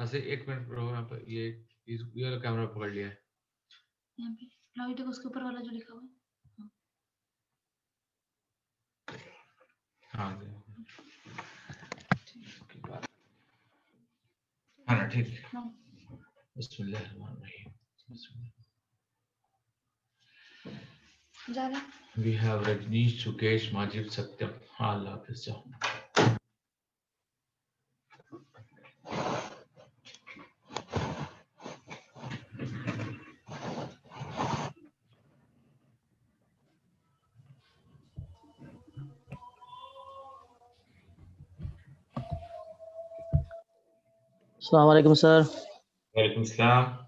ऐसे 1 मिनट रहो यहाँ पर। ये वाला कैमरा पकड़ लिया है यहाँ पे लाइट है उसके ऊपर वाला जो लिखा हुआ है। हाँ हाँ ठीक है। जा रहे We have Rajneesh, Sukesh, Majid, Satyam. हाँ अल्लाह हाफिज़ जाओ। अस्सलाम वालेकुम सर। वालेकुम सलाम।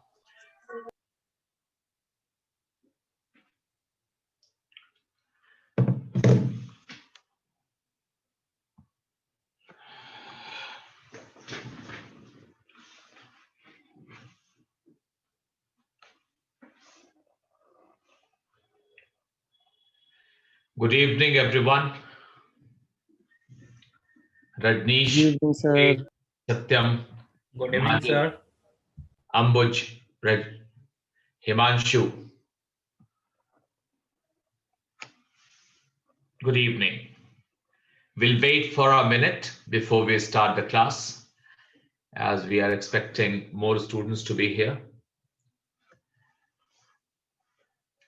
Good evening, everyone. Rajneesh, Good evening, sir. Satyam, Good evening, sir. Ambuj, Himanshu. Good evening. We'll wait for a minute before we start the class, as we are expecting more students to be here.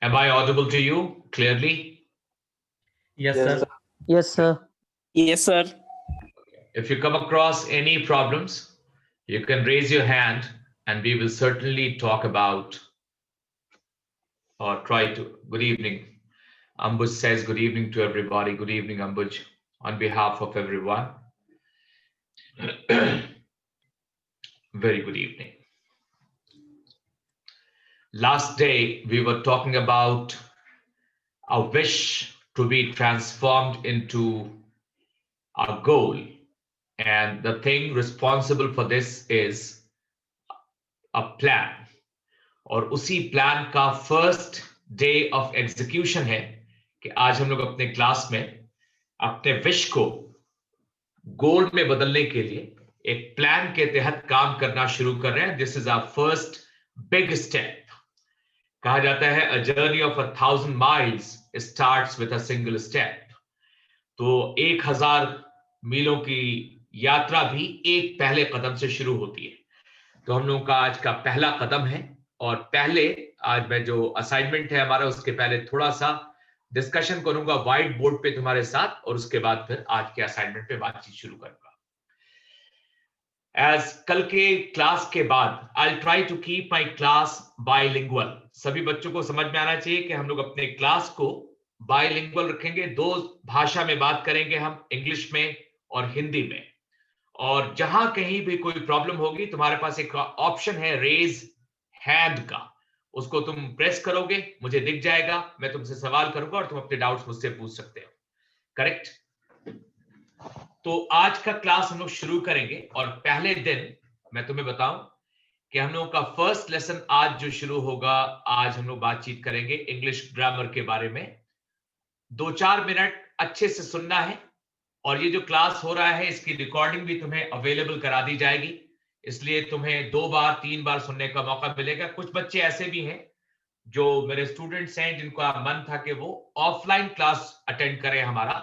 Am I audible to you clearly? Yes, sir. Yes, sir. Yes, sir. If you come across any problems, you can raise your hand and we will certainly talk about or try to. Good evening. Ambuj says good evening to everybody. Good evening, Ambuj, on behalf of everyone. Very good evening. Last day, we were talking about a wish to be transformed into a goal. And the thing responsible for this is a plan. और उसी plan का first day of execution है कि आज हम लोग अपने class में अपने विश को गोल में बदलने के लिए एक प्लान के तहत काम करना शुरू कर रहे हैं। This is our first big step. कहा जाता है a journey of 1,000 miles starts with a single step. तो 1,000 मीलों की यात्रा भी एक पहले कदम से शुरू होती है। तो हम लोगों का आज का पहला कदम है। और पहले आज मैं जो असाइनमेंट है हमारा, उसके पहले थोड़ा सा डिस्कशन करूंगा व्हाइट बोर्ड पे तुम्हारे साथ, और उसके बाद फिर आज के असाइनमेंट पे बातचीत शुरू करूंगा। एज कल के क्लास के बाद I try to keep my class bilingual. सभी बच्चों को समझ में आना चाहिए कि हम लोग अपने क्लास को बाइलिंगुअल रखेंगे। 2 भाषा में बात करेंगे हम, इंग्लिश में और हिंदी में। और जहां कहीं भी कोई प्रॉब्लम होगी, तुम्हारे पास एक ऑप्शन है रेज हैंड का, उसको तुम प्रेस करोगे, मुझे दिख जाएगा, मैं तुमसे सवाल करूंगा और तुम अपने डाउट्स मुझसे पूछ सकते हो। करेक्ट? तो आज का क्लास हम लोग शुरू करेंगे। और पहले दिन मैं तुम्हें बताऊं कि हम लोगों का फर्स्ट लेसन आज जो शुरू होगा, आज हम लोग बातचीत करेंगे इंग्लिश ग्रामर के बारे में। 2-4 मिनट अच्छे से सुनना है। और ये जो क्लास हो रहा है, इसकी रिकॉर्डिंग भी तुम्हें अवेलेबल करा दी जाएगी, इसलिए तुम्हें 2 बार 3 बार सुनने का मौका मिलेगा। कुछ बच्चे ऐसे भी हैं जो मेरे स्टूडेंट्स हैं जिनका मन था कि वो ऑफलाइन क्लास अटेंड करें हमारा,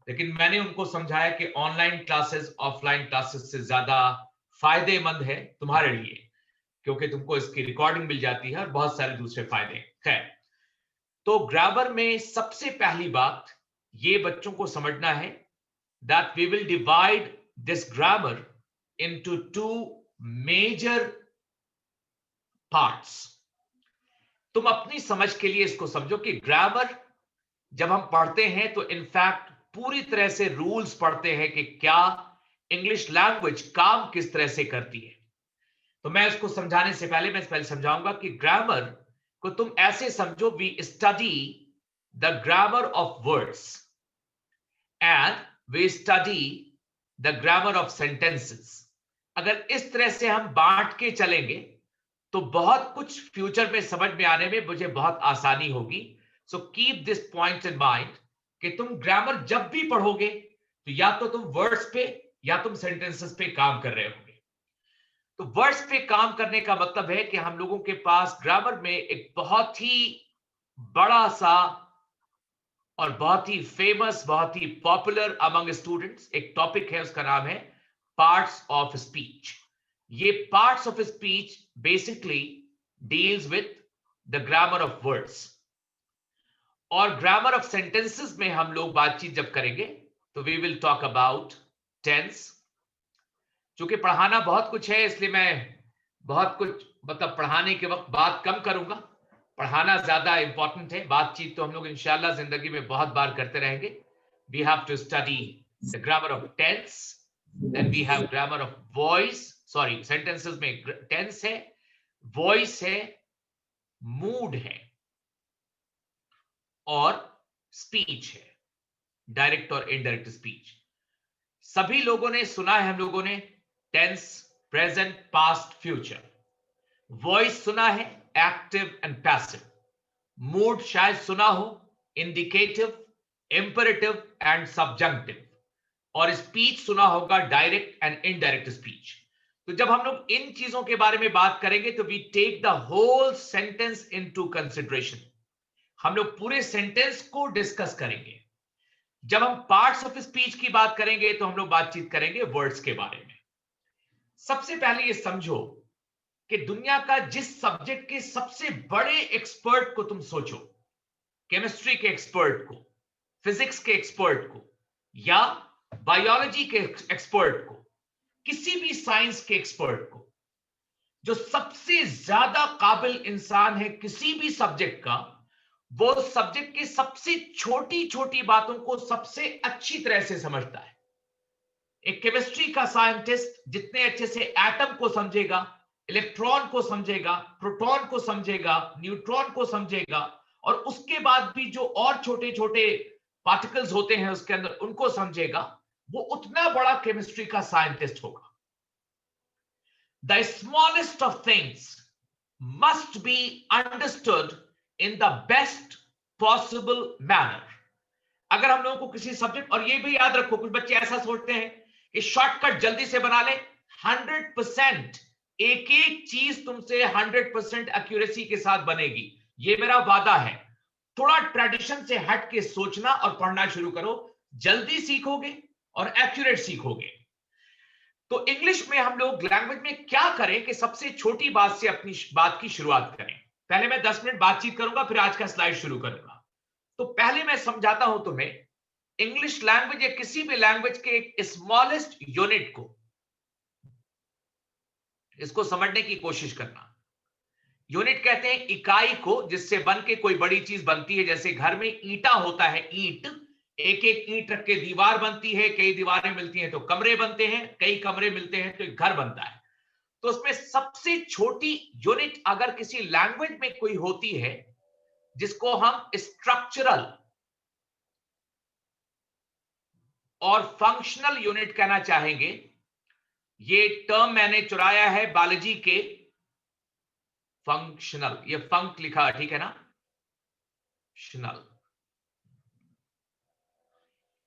लेकिन मैंने उनको समझाया कि ऑनलाइन क्लासेस ऑफलाइन क्लासेस से ज्यादा फायदेमंद है तुम्हारे लिए, क्योंकि तुमको इसकी रिकॉर्डिंग मिल जाती है और बहुत सारे दूसरे फायदे। खैर, तो ग्रामर में सबसे पहली बात ये बच्चों को समझना है that we will divide this grammar into 2 major parts. तुम अपनी समझ के लिए इसको समझो कि ग्रामर जब हम पढ़ते हैं तो इनफैक्ट पूरी तरह से रूल्स पढ़ते हैं कि क्या इंग्लिश लैंग्वेज काम किस तरह से करती है। तो मैं इसको समझाने से पहले मैं पहले समझाऊंगा कि ग्रामर को तुम ऐसे समझो, we study the grammar of words and we study the grammar of sentences. अगर इस तरह से हम बांट के चलेंगे तो बहुत कुछ फ्यूचर में समझ में आने में मुझे बहुत आसानी होगी। So keep this point in mind कि तुम ग्रामर जब भी पढ़ोगे तो या तो तुम वर्ड्स पे या तुम सेंटेंसेस पे काम कर रहे होगे। तो वर्ड्स पे काम करने का मतलब है कि हम लोगों के पास ग्रामर में एक बहुत ही बड़ा सा और बहुत ही फेमस, बहुत ही पॉपुलर अमंग स्टूडेंट्स एक टॉपिक है, उसका नाम है पार्ट्स ऑफ स्पीच। ये parts of speech basically deals with the grammar of words. और ग्रामर ऑफ सेंटेंसेस में हम लोग बातचीत जब करेंगे तो we will talk about tense. चूंकि पढ़ाना बहुत कुछ है, इसलिए मैं बहुत कुछ मतलब पढ़ाने के वक्त बात कम करूंगा। पढ़ाना ज्यादा इंपॉर्टेंट है, बातचीत तो हम लोग इंशाल्लाह जिंदगी में बहुत बार करते रहेंगे। We have to study the grammar of tense, then we have grammar of voice, sorry sentences में टेंस है, वॉइस है, मूड है और स्पीच है, डायरेक्ट और इनडायरेक्ट स्पीच। सभी लोगों ने सुना है, हम लोगों ने tense, present, past, future. Voice सुना है, एक्टिव एंड पैसिव। मूड शायद सुना हो, इंडिकेटिव, इंपेरेटिव एंड सब्जंक्टिव। और स्पीच सुना होगा, डायरेक्ट एंड इनडायरेक्ट स्पीच। तो जब हम लोग इन चीजों के बारे में बात करेंगे तो we take the whole sentence into consideration. हम लोग पूरे सेंटेंस को डिस्कस करेंगे। जब हम पार्ट्स ऑफ स्पीच की बात करेंगे तो हम लोग बातचीत करेंगे वर्ड्स के बारे में। सबसे पहले ये समझो कि दुनिया का जिस सब्जेक्ट के सबसे बड़े एक्सपर्ट को तुम सोचो, केमिस्ट्री के एक्सपर्ट को, फिजिक्स के एक्सपर्ट को, या बायोलॉजी के एक्सपर्ट को, किसी भी साइंस के एक्सपर्ट को, जो सबसे ज्यादा काबिल इंसान है किसी भी सब्जेक्ट का, वो सब्जेक्ट की सबसे छोटी छोटी बातों को सबसे अच्छी तरह से समझता है। एक केमिस्ट्री का साइंटिस्ट जितने अच्छे से एटम को समझेगा, इलेक्ट्रॉन को समझेगा, प्रोटॉन को समझेगा, न्यूट्रॉन को समझेगा, और उसके बाद भी जो और छोटे छोटे पार्टिकल्स होते हैं उसके अंदर उनको समझेगा, वो उतना बड़ा केमिस्ट्री का साइंटिस्ट होगा। The smallest of things must be understood in the best possible manner। अगर हम लोगों को किसी सब्जेक्ट, और ये भी याद रखो, कुछ बच्चे ऐसा सोचते हैं कि शॉर्टकट जल्दी से बना ले, 100% एक एक चीज तुमसे 100% एक्यूरेसी के साथ बनेगी, ये मेरा वादा है। थोड़ा ट्रेडिशन से हट के सोचना और पढ़ना शुरू करो, जल्दी सीखोगे और एक्यूरेट सीखोगे। तो इंग्लिश में हम लोग लैंग्वेज में क्या करें कि सबसे छोटी बात से अपनी बात की शुरुआत करें। पहले मैं 10 मिनट बातचीत करूंगा, फिर आज का स्लाइड शुरू करूंगा। तो पहले मैं समझाता हूं तुम्हें इंग्लिश लैंग्वेज या किसी भी लैंग्वेज के एक स्मॉलेस्ट यूनिट को, इसको समझने की कोशिश करना। यूनिट कहते हैं इकाई को, जिससे बन के कोई बड़ी चीज बनती है। जैसे घर में ईंटा होता है, ईंट, एक एक ईंट रख के दीवार बनती है, कई दीवारें मिलती हैं तो कमरे बनते हैं, कई कमरे मिलते हैं तो एक घर बनता है। तो उसमें सबसे छोटी यूनिट अगर किसी लैंग्वेज में कोई होती है, जिसको हम स्ट्रक्चरल और फंक्शनल यूनिट कहना चाहेंगे। ये टर्म मैंने चुराया है बायोलॉजी के, फंक्शनल, ये फंक लिखा, ठीक है ना, शनल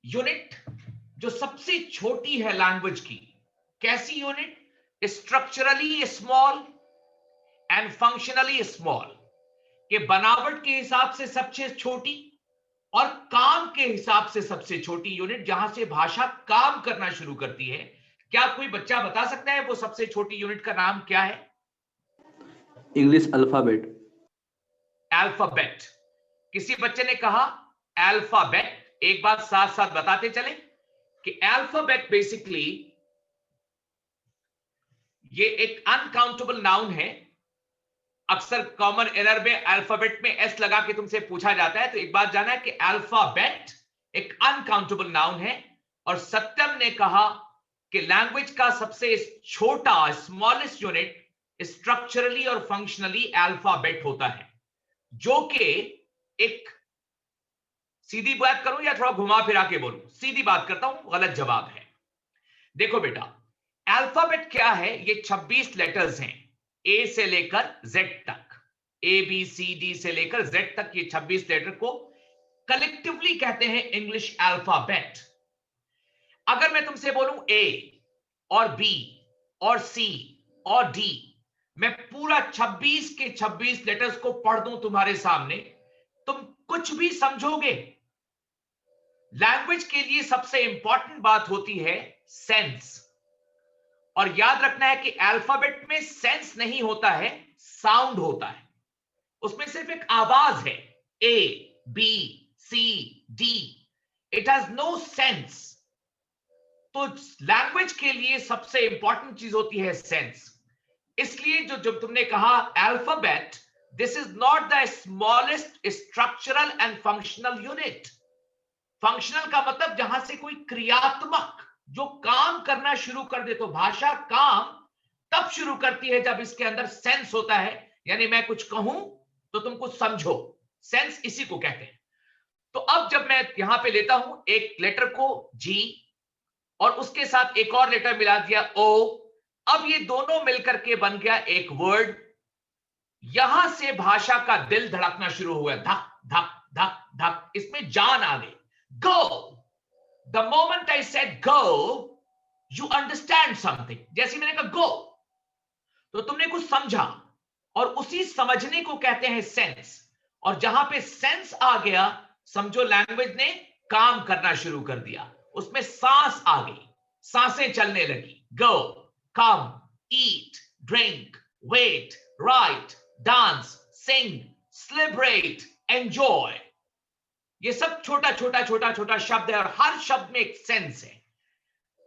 यूनिट जो सबसे छोटी है लैंग्वेज की। कैसी unit? Structurally small and functionally small, के बनावट के हिसाब से सबसे छोटी और काम के हिसाब से सबसे छोटी यूनिट, जहां से भाषा काम करना शुरू करती है। क्या कोई बच्चा बता सकता है वो सबसे छोटी यूनिट का नाम क्या है? English alphabet. अल्फाबेट। किसी बच्चे ने कहा अल्फाबेट। एक बात साथ साथ बताते चले कि अल्फाबेट बेसिकली ये एक अनकाउंटेबल नाउन है। अक्सर कॉमन एरर में अल्फाबेट में एस लगा के तुमसे पूछा जाता है, तो एक बात जाना है कि अल्फाबेट एक अनकाउंटेबल नाउन है। और सत्यम ने कहा कि लैंग्वेज का सबसे छोटा स्मॉलेस्ट यूनिट स्ट्रक्चरली और फंक्शनली अल्फाबेट होता है, जो कि एक, सीधी बात करूं या थोड़ा घुमा फिरा के बोलूं? सीधी बात करता हूं, गलत जवाब है। देखो बेटा, अल्फाबेट क्या है? ये 26 लेटर्स हैं, ए से लेकर जेड तक, ए बी सी डी से लेकर जेड तक, ये 26 लेटर को कलेक्टिवली कहते हैं इंग्लिश अल्फाबेट। अगर मैं तुमसे बोलूं ए और बी और सी और डी, मैं पूरा 26 के 26 लेटर्स को पढ़ दूं तुम्हारे सामने, तुम कुछ भी समझोगे? लैंग्वेज के लिए सबसे इंपॉर्टेंट बात होती है सेंस, और याद रखना है कि अल्फाबेट में सेंस नहीं होता है, साउंड होता है। उसमें सिर्फ एक आवाज है, A B C D, it has no sense. तो लैंग्वेज के लिए सबसे इंपॉर्टेंट चीज होती है सेंस। इसलिए जो जब तुमने कहा alphabet, this is not the smallest structural and functional unit. Functional का मतलब जहां से कोई क्रियात्मक जो काम करना शुरू कर दे। तो भाषा काम तब शुरू करती है जब इसके अंदर सेंस होता है, यानी मैं कुछ कहूं तो तुम कुछ समझो, सेंस इसी को कहते हैं। तो अब जब मैं यहां पे लेता हूं एक लेटर को जी और उसके साथ एक और लेटर मिला दिया ओ, अब ये दोनों मिलकर के बन गया एक वर्ड। यहां से भाषा का दिल धड़कना शुरू हुआ, धक धक धक धक, इसमें जान आ गई। गो, the moment I said go, you understand something। जैसे मैंने कहा गो, तो तुमने कुछ समझा, और उसी समझने को कहते हैं सेंस। और जहां पे सेंस आ गया, समझो लैंग्वेज ने काम करना शुरू कर दिया, उसमें सांस आ गई, सांसें चलने लगी। गो, कम, ईट, ड्रिंक, वेट, राइट, डांस, सिंग, सेलिब्रेट, एंजॉय। ये सब छोटा छोटा छोटा छोटा शब्द है और हर शब्द में एक सेंस है।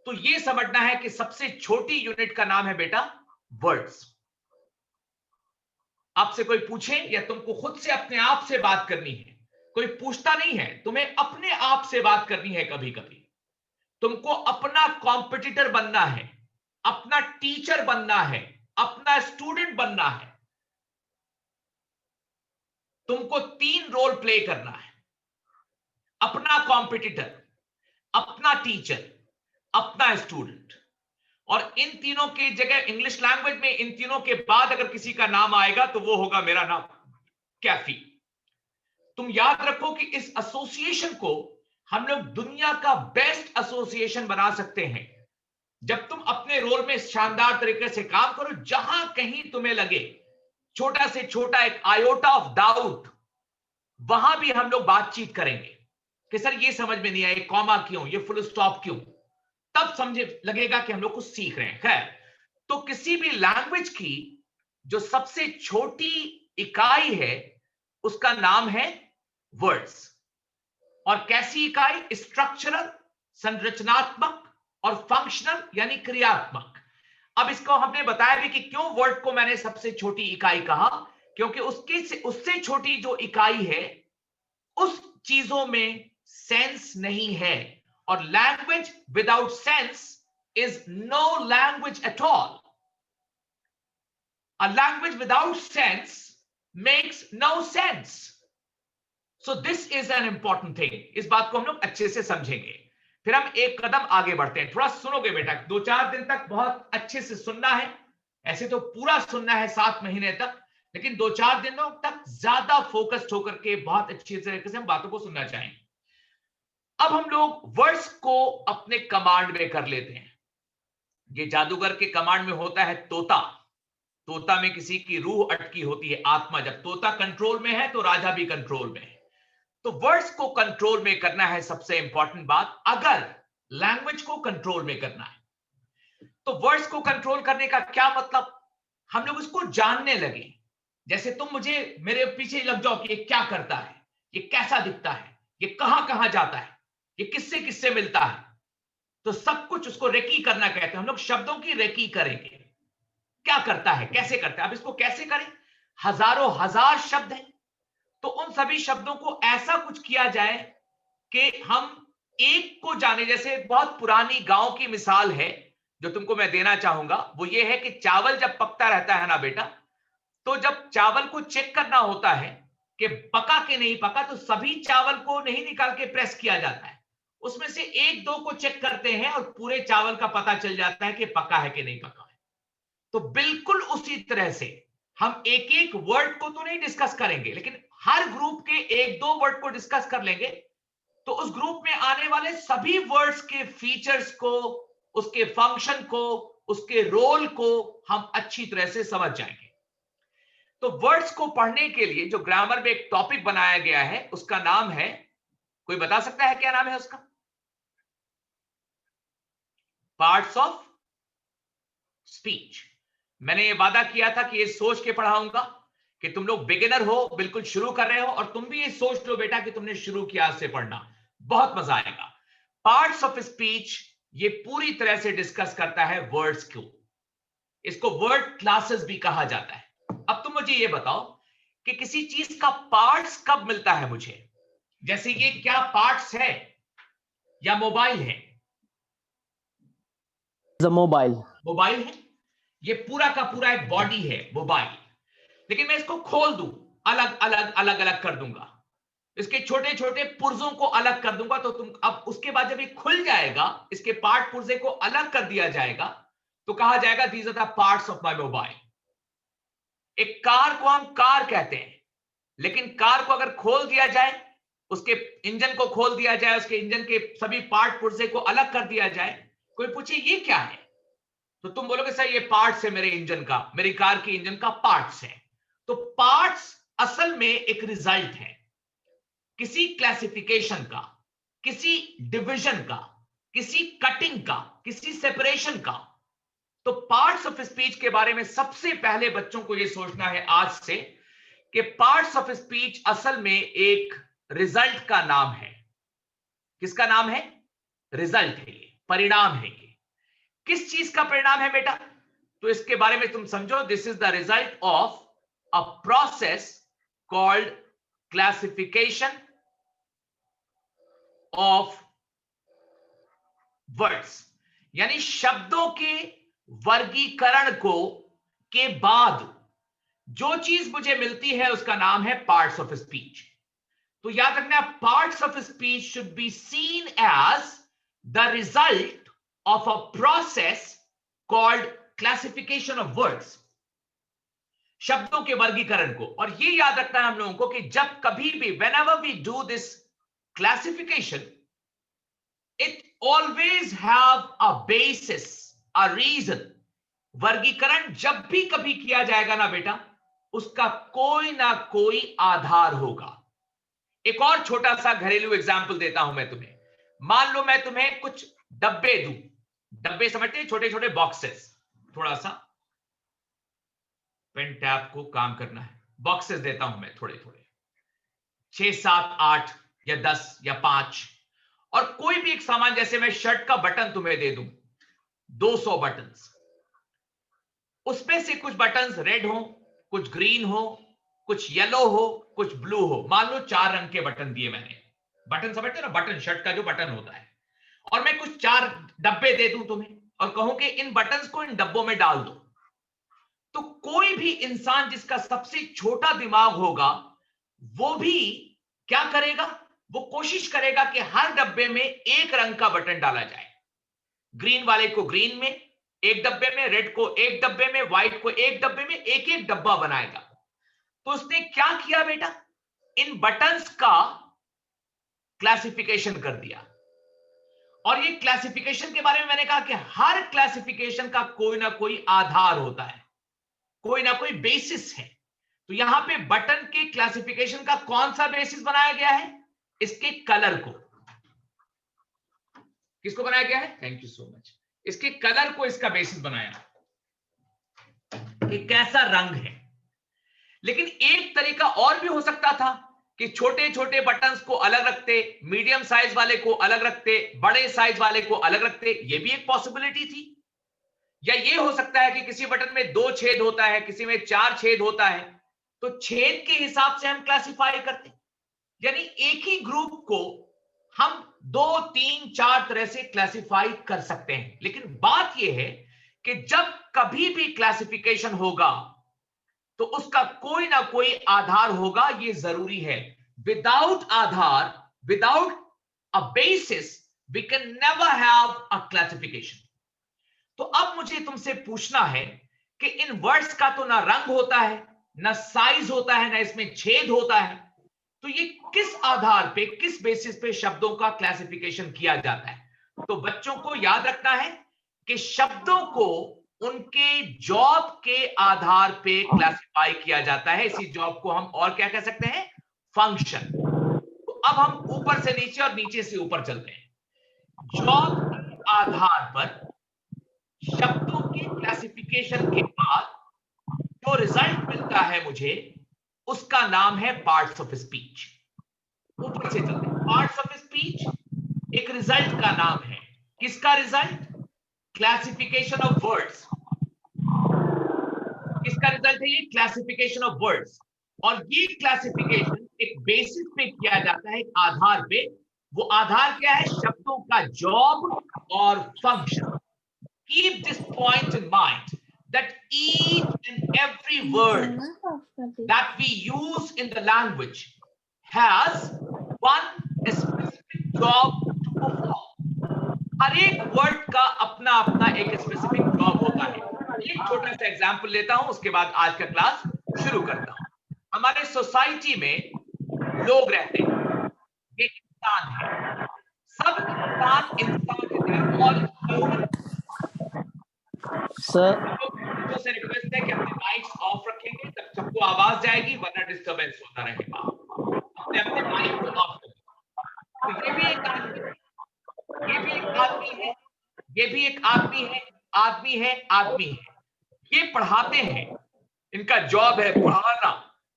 तो ये समझना है कि सबसे छोटी यूनिट का नाम है बेटा वर्ड्स। आपसे कोई पूछे या तुमको खुद से अपने आप से बात करनी है, कोई पूछता नहीं है, तुम्हें अपने आप से बात करनी है। कभी कभी तुमको अपना कॉम्पिटिटर बनना है, अपना टीचर बनना है, अपना स्टूडेंट बनना है। तुमको 3 रोल प्ले करना है, अपना कॉम्पिटिटर, अपना टीचर, अपना स्टूडेंट। और इन तीनों की जगह इंग्लिश लैंग्वेज में इन तीनों के बाद अगर किसी का नाम आएगा तो वो होगा मेरा नाम, कैफी। तुम याद रखो कि इस एसोसिएशन को हम लोग दुनिया का बेस्ट एसोसिएशन बना सकते हैं जब तुम अपने रोल में शानदार तरीके से काम करो। जहां कहीं तुम्हें लगे छोटा से छोटा एक आयोटा ऑफ डाउट, वहां भी हम लोग बातचीत करेंगे कि सर ये समझ में नहीं आया, कॉमा क्यों, ये फुल स्टॉप क्यों, तब समझे लगेगा कि हम लोग कुछ सीख रहे हैं। खैर, तो किसी भी लैंग्वेज की जो सबसे छोटी इकाई है उसका नाम है वर्ड्स। और कैसी इकाई? स्ट्रक्चरल, संरचनात्मक, और फंक्शनल यानी क्रियात्मक। अब इसको हमने बताया भी कि क्यों वर्ड को मैंने सबसे छोटी इकाई कहा, क्योंकि उससे छोटी जो इकाई है उस चीजों में सेंस नहीं है। और language without sense is no language at all. A language without sense makes no sense. So this is an important thing. इस बात को हम लोग अच्छे से समझेंगे, फिर हम एक कदम आगे बढ़ते हैं। थोड़ा सुनोगे बेटा, 2-4 दिन तक बहुत अच्छे से सुनना है। ऐसे तो पूरा सुनना है 7 महीने तक, लेकिन 2-4 दिनों तक ज्यादा फोकस्ड होकर के बहुत अच्छी तरीके से हम बातों को सुनना चाहेंगे। अब हम लोग वर्ड्स को अपने कमांड में कर लेते हैं। ये जादूगर के कमांड में होता है तोता। तोता में किसी की रूह अटकी होती है, आत्मा। जब तोता कंट्रोल में है तो राजा भी कंट्रोल में है। तो वर्ड्स को कंट्रोल में करना है सबसे इंपॉर्टेंट बात, अगर लैंग्वेज को कंट्रोल में करना है। तो वर्ड्स को कंट्रोल करने का क्या मतलब? हम लोग इसको जानने लगे। जैसे तुम मुझे मेरे पीछे लग जाओ कि ये क्या करता है, ये कैसा दिखता है, ये कहां कहां जाता है, ये किससे किससे मिलता है, तो सब कुछ उसको रेकी करना कहते हैं। हम लोग शब्दों की रेकी करेंगे, क्या करता है, कैसे करता है। अब इसको कैसे करें? हजारों हजार शब्द हैं, तो उन सभी शब्दों को ऐसा कुछ किया जाए कि हम एक को जाने। जैसे एक बहुत पुरानी गांव की मिसाल है जो तुमको मैं देना चाहूंगा, वो ये है कि चावल जब पकता रहता है ना बेटा, तो जब चावल को चेक करना होता है कि पका के नहीं पका, तो सभी चावल को नहीं निकाल के प्रेस किया जाता है, उसमें से 1-2 को चेक करते हैं और पूरे चावल का पता चल जाता है कि पका है कि नहीं पका है। तो बिल्कुल उसी तरह से हम एक एक वर्ड को तो नहीं डिस्कस करेंगे, लेकिन हर ग्रुप के 1-2 वर्ड को डिस्कस कर लेंगे। तो उस ग्रुप में आने वाले सभी वर्ड्स के फीचर्स को, उसके फंक्शन को, उसके रोल को हम अच्छी तरह से समझ जाएंगे। तो वर्ड्स को पढ़ने के लिए जो ग्रामर में एक टॉपिक बनाया गया है उसका नाम है, कोई बता सकता है क्या नाम है उसका? Parts of speech. मैंने ये वादा किया था कि ये सोच के पढ़ाऊंगा कि तुम लोग बिगिनर हो, बिल्कुल शुरू कर रहे हो, और तुम भी ये सोच लो बेटा कि तुमने शुरू किया आज से पढ़ना, बहुत मजा आएगा। पार्ट्स ऑफ स्पीच ये पूरी तरह से डिस्कस करता है वर्ड्स को। इसको वर्ड क्लासेस भी कहा जाता है। अब तुम मुझे ये बताओ कि किसी चीज का पार्ट्स कब मिलता है मुझे? जैसे ये क्या पार्ट्स है या मोबाइल है? मोबाइल। मोबाइल है, ये पूरा का पूरा एक बॉडी है मोबाइल। लेकिन मैं इसको खोल दूं, अलग अलग अलग अलग कर दूंगा, इसके छोटे छोटे पुर्जों को अलग कर दूंगा, तो तुम अब उसके बाद जब ये खुल जाएगा, इसके पार्ट पुर्जे को अलग कर दिया जाएगा, तो कहा जाएगा these are the parts of my mobile. एक कार को हम कार कहते हैं, लेकिन कार को अगर खोल दिया जाए, उसके इंजन को खोल दिया जाए, उसके इंजन के सभी पार्ट पुर्जे को अलग कर दिया जाए, कोई पूछे ये क्या है, तो तुम बोलोगे सर ये पार्ट्स है मेरे इंजन का, मेरी कार की इंजन का पार्ट्स है। तो पार्ट्स असल में एक रिजल्ट है किसी क्लासिफिकेशन का, किसी डिवीजन का, किसी कटिंग का, किसी सेपरेशन का। तो पार्ट्स ऑफ स्पीच के बारे में सबसे पहले बच्चों को यह सोचना है आज से कि पार्ट्स ऑफ स्पीच असल में एक रिजल्ट का नाम है। किसका नाम है? रिजल्ट है, ये परिणाम है। ये किस चीज का परिणाम है बेटा? तो इसके बारे में तुम समझो, this is the result of a process called classification of words, यानी शब्दों के वर्गीकरण को के बाद जो चीज मुझे मिलती है उसका नाम है पार्ट्स ऑफ स्पीच। तो याद रखना, parts of speech should be seen as the result of a process called classification of words, शब्दों के वर्गीकरण को। और ये याद रखना है हम लोगों को कि जब कभी भी whenever we do this classification, it always have a basis, a reason। वर्गीकरण जब भी कभी किया जाएगा ना बेटा, उसका कोई ना कोई आधार होगा। एक और छोटा सा घरेलू एग्जाम्पल देता हूं मैं तुम्हें। मान लो मैं तुम्हें कुछ डब्बे दूं, डब्बे समझते हैं, छोटे छोटे बॉक्सेस, थोड़ा सा पेन टैप को काम करना है, बॉक्सेस देता हूं मैं थोड़े थोड़े, 6, 7, 8 या 10 या 5, और कोई भी एक सामान, जैसे मैं शर्ट का बटन तुम्हें दे दूं, 200 बटन्स, उसमें से कुछ बटन्स रेड हो, कुछ ग्रीन हो, कुछ येलो हो, कुछ ब्लू हो। मान लो 4 रंग के बटन दिए मैंने, बटन समझते हो ना, बटन शर्ट का जो बटन होता है, और मैं कुछ 4 डब्बे दे दूं तुम्हें और कहूं कि इन बटन्स को इन डब्बों में डाल दो, तो कोई भी इंसान जिसका सबसे छोटा दिमाग होगा वो भी क्या करेगा? वो कोशिश करेगा कि हर डब्बे में एक रंग का बटन डाला जाए। ग्रीन वाले को ग्रीन में एक डब्बे में, रेड को एक डब्बे में, व्हाइट को एक डब्बे में, एक एक डब्बा बनाएगा। तो उसने क्या किया बेटा? इन बटन्स का क्लासिफिकेशन कर दिया। और ये क्लासिफिकेशन के बारे में मैंने कहा कि हर क्लासिफिकेशन का कोई ना कोई आधार होता है, कोई ना कोई बेसिस है। तो यहां पे बटन के क्लासिफिकेशन का कौन सा बेसिस बनाया गया है? इसके कलर को। किसको बनाया गया है? Thank you so much. इसके कलर को इसका बेसिस बनाया कि कैसा रंग है। लेकिन एक तरीका और भी हो सकता था कि छोटे छोटे बटन्स को अलग रखते, मीडियम साइज वाले को अलग रखते, बड़े साइज वाले को अलग रखते। ये भी एक पॉसिबिलिटी थी। या ये हो सकता है कि किसी बटन में 2 छेद होता है, किसी में 4 छेद होता है, तो छेद के हिसाब से हम क्लासिफाई करते। यानी एक ही ग्रुप को हम 2, 3, 4 तरह से क्लासिफाई कर सकते हैं। लेकिन बात यह है कि जब कभी भी क्लासिफिकेशन होगा तो उसका कोई ना कोई आधार होगा, ये जरूरी है। Without aadhaar, without a basis, we can never have a classification. तो अब मुझे तुमसे पूछना है कि इन वर्ड्स का तो ना रंग होता है, ना साइज होता है, ना इसमें छेद होता है, तो ये किस आधार पे, किस बेसिस पे शब्दों का क्लासिफिकेशन किया जाता है? तो बच्चों को याद रखना है कि शब्दों को उनके जॉब के आधार पे क्लासिफाई किया जाता है। इसी जॉब को हम और क्या कह सकते हैं? फंक्शन। तो अब हम ऊपर से नीचे और नीचे से ऊपर चलते हैं। जॉब के आधार पर शब्दों के क्लासिफिकेशन के बाद जो रिजल्ट मिलता है मुझे, उसका नाम है पार्ट्स ऑफ स्पीच। ऊपर से चलते हैं। पार्ट्स ऑफ स्पीच एक रिजल्ट का नाम है। किसका रिजल्ट? Classification of words. किसका रिजल्ट है ये? Classification of words. और ये क्लासिफिकेशन एक बेसिस पे किया जाता है, एक आधार पे। वो आधार क्या है? शब्दों का जॉब और function. Keep this point in mind that each and every word that we use in the language has one specific job to perform. हर एक वर्ड का अपना अपना एक स्पेसिफिक जॉब होता है। एक छोटा सा एग्जांपल लेता हूं, उसके बाद आज का क्लास शुरू करता हूं। हमारे सोसाइटी में लोग रहते हैं, एक इंसान है, सब इंसान और ह्यूमन। सर बच्चों से रिक्वेस्ट है कि अपने माइक्स ऑफ रखेंगे, तब सबको आवाज जाएगी, वरना डिस्टरबेंस होता रहेगा। अपने अपने माइक को ऑफ करें। तो ये भी एक आदमी है, ये भी एक आदमी है, ये भी एक आदमी है, आदमी है, आदमी है। ये पढ़ाते हैं, इनका जॉब है पढ़ाना।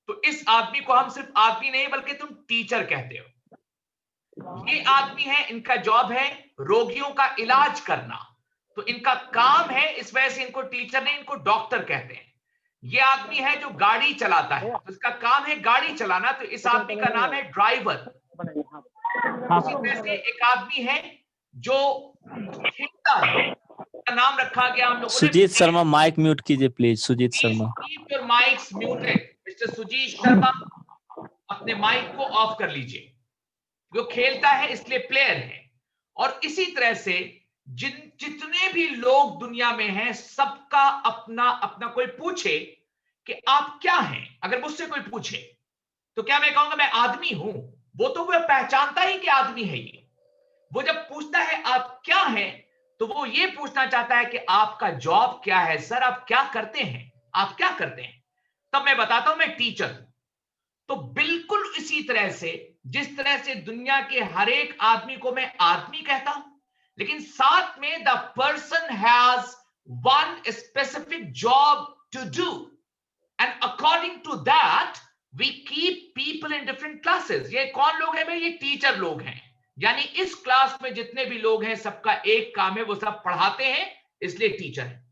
तो इस आदमी को हम सिर्फ आदमी नहीं बल्कि तुम टीचर कहते हो। ये आदमी है, इनका जॉब है रोगियों का इलाज करना, तो इनका काम है, इस वजह से इनको टीचर नहीं, इनको डॉक्टर कहते हैं। ये आदमी है जो गाड़ी चलाता है, तो इसका काम है गाड़ी चलाना, तो इस आदमी का नाम है ड्राइवर। उसी तरह से एक आदमी है जो खेलता है, उसका नाम रखा गया हम लोगों ने सुजीत शर्मा, माइक म्यूट कीजिए please. Sujeet Sharma, keep your mics muted. Mister Sujeet Sharma, अपने माइक को ऑफ कर लीजिए। जो खेलता है इसलिए प्लेयर है। और इसी तरह से जितने भी लोग दुनिया में हैं, सबका अपना अपना। कोई पूछे कि आप क्या हैं, अगर मुझसे कोई पूछे तो क्या मैं कहूंगा मैं आदमी हूं? वो तो वह पहचानता ही कि आदमी है ये। वो जब पूछता है आप क्या हैं, तो वो ये पूछना चाहता है कि आपका जॉब क्या है, सर आप क्या करते हैं, आप क्या करते हैं? तब मैं बताता हूं मैं टीचर हूं। तो बिल्कुल इसी तरह से, जिस तरह से दुनिया के हर एक आदमी को मैं आदमी कहता हूं, लेकिन साथ में the person has one specific job to do, and according to that we keep people in different classes. ये कौन लोग हैं भाई? ये टीचर लोग हैं। यानी इस क्लास में जितने भी लोग हैं, सबका एक काम है, वो सब पढ़ाते हैं, इसलिए टीचर है।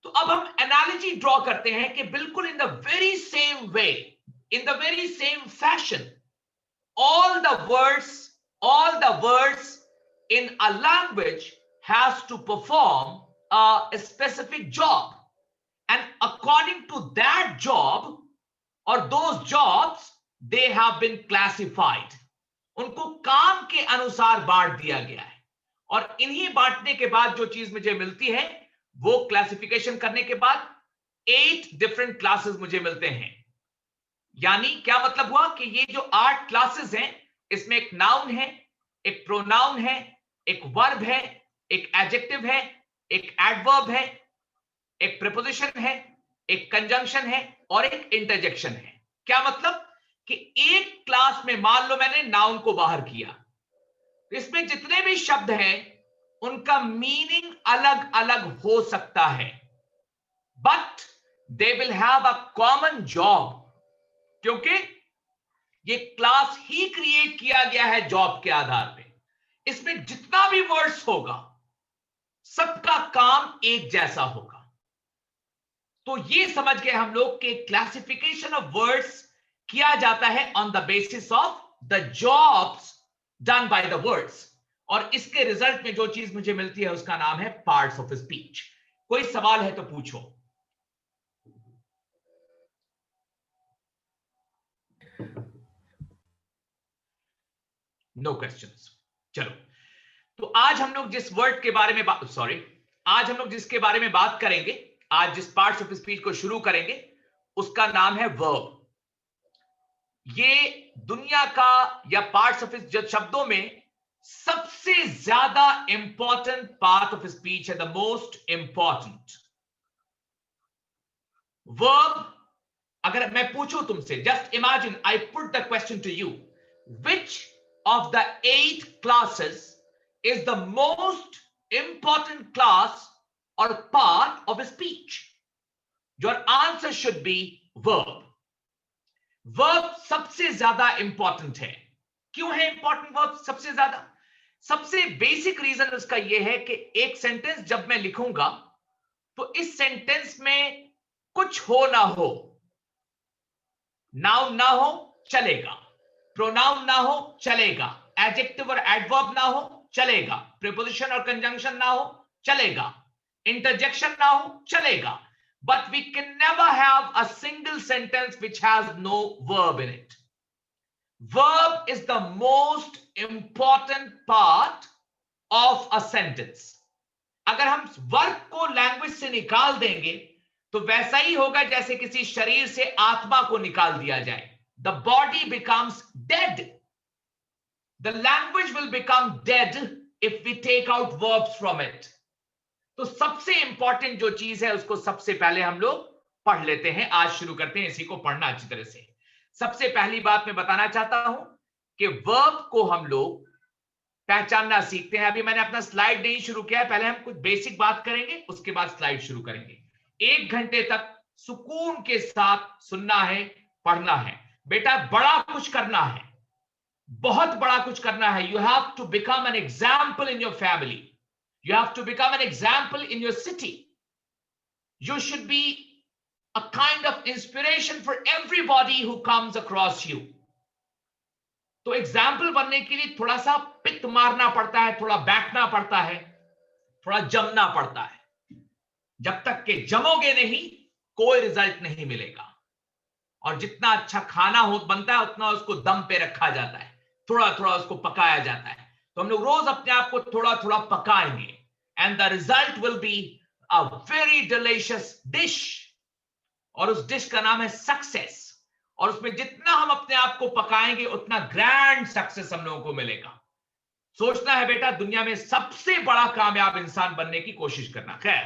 तो अब हम एनालॉजी ड्रॉ करते हैं कि बिल्कुल in the very same way, in the very same fashion, all the words in a language has to perform a specific job, and according to that job or those jobs, they have been classified. उनको काम के अनुसार बांट दिया गया है, और इन्हीं बांटने के बाद जो चीज मुझे मिलती है, वो क्लासिफिकेशन करने के बाद 8 डिफरेंट क्लासेस मुझे मिलते हैं। यानी क्या मतलब हुआ कि ये जो 8 क्लासेस हैं, इसमें एक नाउन है, एक प्रोनाउन है, एक वर्ब है, एक एडजेक्टिव है, एक एडवर्ब है, एक प्रीपोजिशन है, एक कंजंक्शन है और एक इंटरजेक्शन है। क्या मतलब कि एक क्लास में मान लो मैंने नाउन को बाहर किया, इसमें जितने भी शब्द हैं उनका मीनिंग अलग अलग हो सकता है, but they will have a common job, क्योंकि ये क्लास ही क्रिएट किया गया है जॉब के आधार पे। इसमें जितना भी वर्ड्स होगा, सबका काम एक जैसा होगा। तो ये समझ गए हम लोग कि क्लासिफिकेशन ऑफ वर्ड्स किया जाता है on the basis of the jobs done by the words, और इसके रिजल्ट में जो चीज मुझे मिलती है उसका नाम है पार्ट्स ऑफ स्पीच। कोई सवाल है तो पूछो। No questions. चलो, तो आज हम लोग जिस वर्ड के बारे में आज हम लोग जिसके बारे में बात करेंगे, आज जिस पार्ट्स ऑफ स्पीच को शुरू करेंगे, उसका नाम है वर्ब। ये दुनिया का या पार्ट्स ऑफ शब्दों में सबसे ज्यादा इंपॉर्टेंट पार्ट ऑफ स्पीच है, द मोस्ट इंपॉर्टेंट वर्ब। अगर मैं पूछूं तुमसे, just imagine I put the question to you, which of the 8 classes is the most important class और part of speech? Your answer should be verb. Verb सबसे ज्यादा important है। क्यों है इंपॉर्टेंट वर्ब सबसे ज्यादा? सबसे बेसिक रीजन उसका यह है कि एक सेंटेंस जब मैं लिखूंगा तो इस सेंटेंस में कुछ हो ना हो, नाउन ना हो चलेगा, प्रोनाउन ना हो चलेगा, एडजेक्टिव और एडवर्ब ना हो चलेगा, प्रीपोजिशन और कंजंक्शन ना हो चलेगा, इंटरजेक्शन ना हो चलेगा, but we can never have a single sentence which has no verb in it. Verb is the most important part of a sentence. अगर हम वर्ब को लैंग्वेज से निकाल देंगे तो वैसा ही होगा जैसे किसी शरीर से आत्मा को निकाल दिया जाए. The body becomes dead. The language will become dead if we take out verbs from it. तो सबसे इंपॉर्टेंट जो चीज है उसको सबसे पहले हम लोग पढ़ लेते हैं. आज शुरू करते हैं इसी को पढ़ना अच्छी तरह से. सबसे पहली बात मैं बताना चाहता हूं कि वर्ब को हम लोग पहचानना सीखते हैं. अभी मैंने अपना स्लाइड नहीं शुरू किया है, पहले हम कुछ बेसिक बात करेंगे, उसके बाद स्लाइड शुरू करेंगे. 1 घंटे तक सुकून के साथ सुनना है, पढ़ना है. बेटा बड़ा कुछ करना है, बहुत बड़ा कुछ करना है. You have to become an example in your family. You have to become an example in your city. You should be a kind of inspiration for everybody who comes across you. तो example बनने के लिए थोड़ा सा pick मारना पड़ता है, थोड़ा बैठना पड़ता है, थोड़ा जमना पड़ता है. जब तक के जमोगे नहीं कोई रिजल्ट नहीं मिलेगा. और जितना अच्छा खाना हो बनता है उतना उसको दम पे रखा जाता है, थोड़ा थोड़ा उसको पकाया जाता है. तो हम लोग रोज अपने आप को थोड़ा थोड़ा पकाएंगे and the result will be a very delicious dish. और उस डिश का नाम है सक्सेस. और उसमें जितना हम अपने आप को पकाएंगे उतना ग्रैंड सक्सेस हम लोगों को मिलेगा. सोचना है बेटा दुनिया में सबसे बड़ा कामयाब इंसान बनने की कोशिश करना. खैर,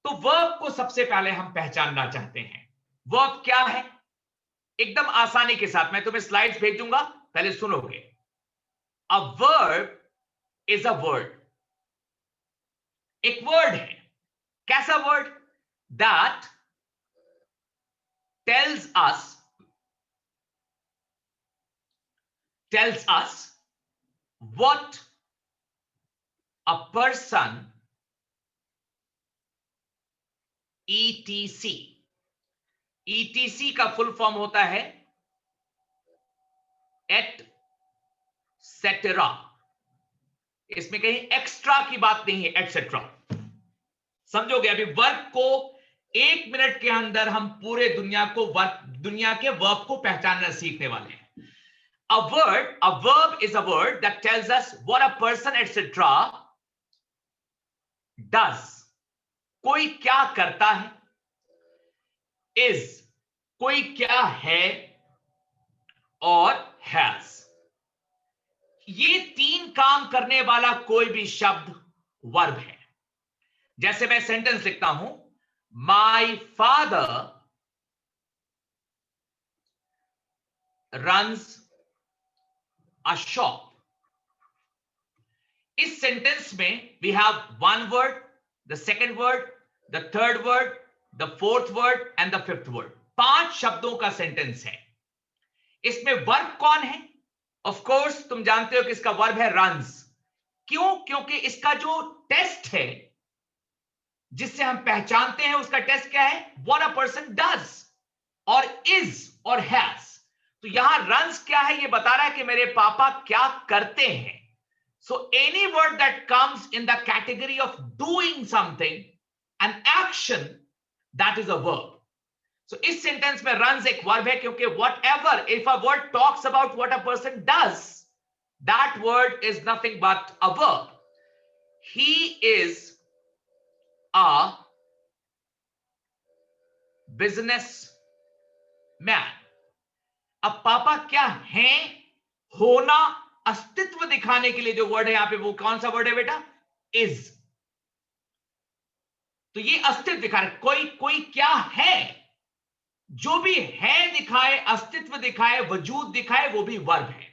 तो वर्ब को सबसे पहले हम पहचानना चाहते हैं. वर्ब क्या है? एकदम आसानी के साथ मैं तुम्हें स्लाइड्स भेजूंगा, पहले सुनोगे. A verb is a word. एक वर्ड है. कैसा word? That tells us what a person etc. etc का फुल फॉर्म होता है एटसेट्रा. इसमें कहीं एक्स्ट्रा की बात नहीं है, एटसेट्रा. समझोगे? अभी वर्ब को 1 मिनट के अंदर हम पूरे दुनिया के वर्ब को पहचानना सीखने वाले हैं. A verb is a word that tells us what a person etc. does. कोई क्या करता है. Is कोई क्या है, और has ये 3 काम करने वाला कोई भी शब्द वर्ब है. जैसे मैं सेंटेंस लिखता हूं, my father runs a shop. इस सेंटेंस में we have 1 word, the second word, the third word, the fourth word and the fifth word. 5 शब्दों का सेंटेंस है. इसमें वर्ब कौन है? ऑफ कोर्स तुम जानते हो कि इसका वर्ब है रन्स. क्यों? क्योंकि इसका जो टेस्ट है जिससे हम पहचानते हैं, उसका टेस्ट क्या है? व्हाट अ पर्सन डज, और इज, और हैज. तो यहां रन्स क्या है? ये बता रहा है कि मेरे पापा क्या करते हैं. So any word that comes in the category of doing something, an action, that is a verb. So इस सेंटेंस में runs एक वर्ब है, क्योंकि whatever, if a word talks about what a person does, that word is nothing but a verb. He is a business man. अब पापा क्या हैं? होना अस्तित्व दिखाने के लिए जो वर्ड है यहां पे वो कौन सा वर्ड है बेटा? इज। तो ये अस्तित्व दिखा रहा, कोई क्या है, जो भी है दिखाए, अस्तित्व दिखाए, वजूद दिखाए, वो भी वर्ब है।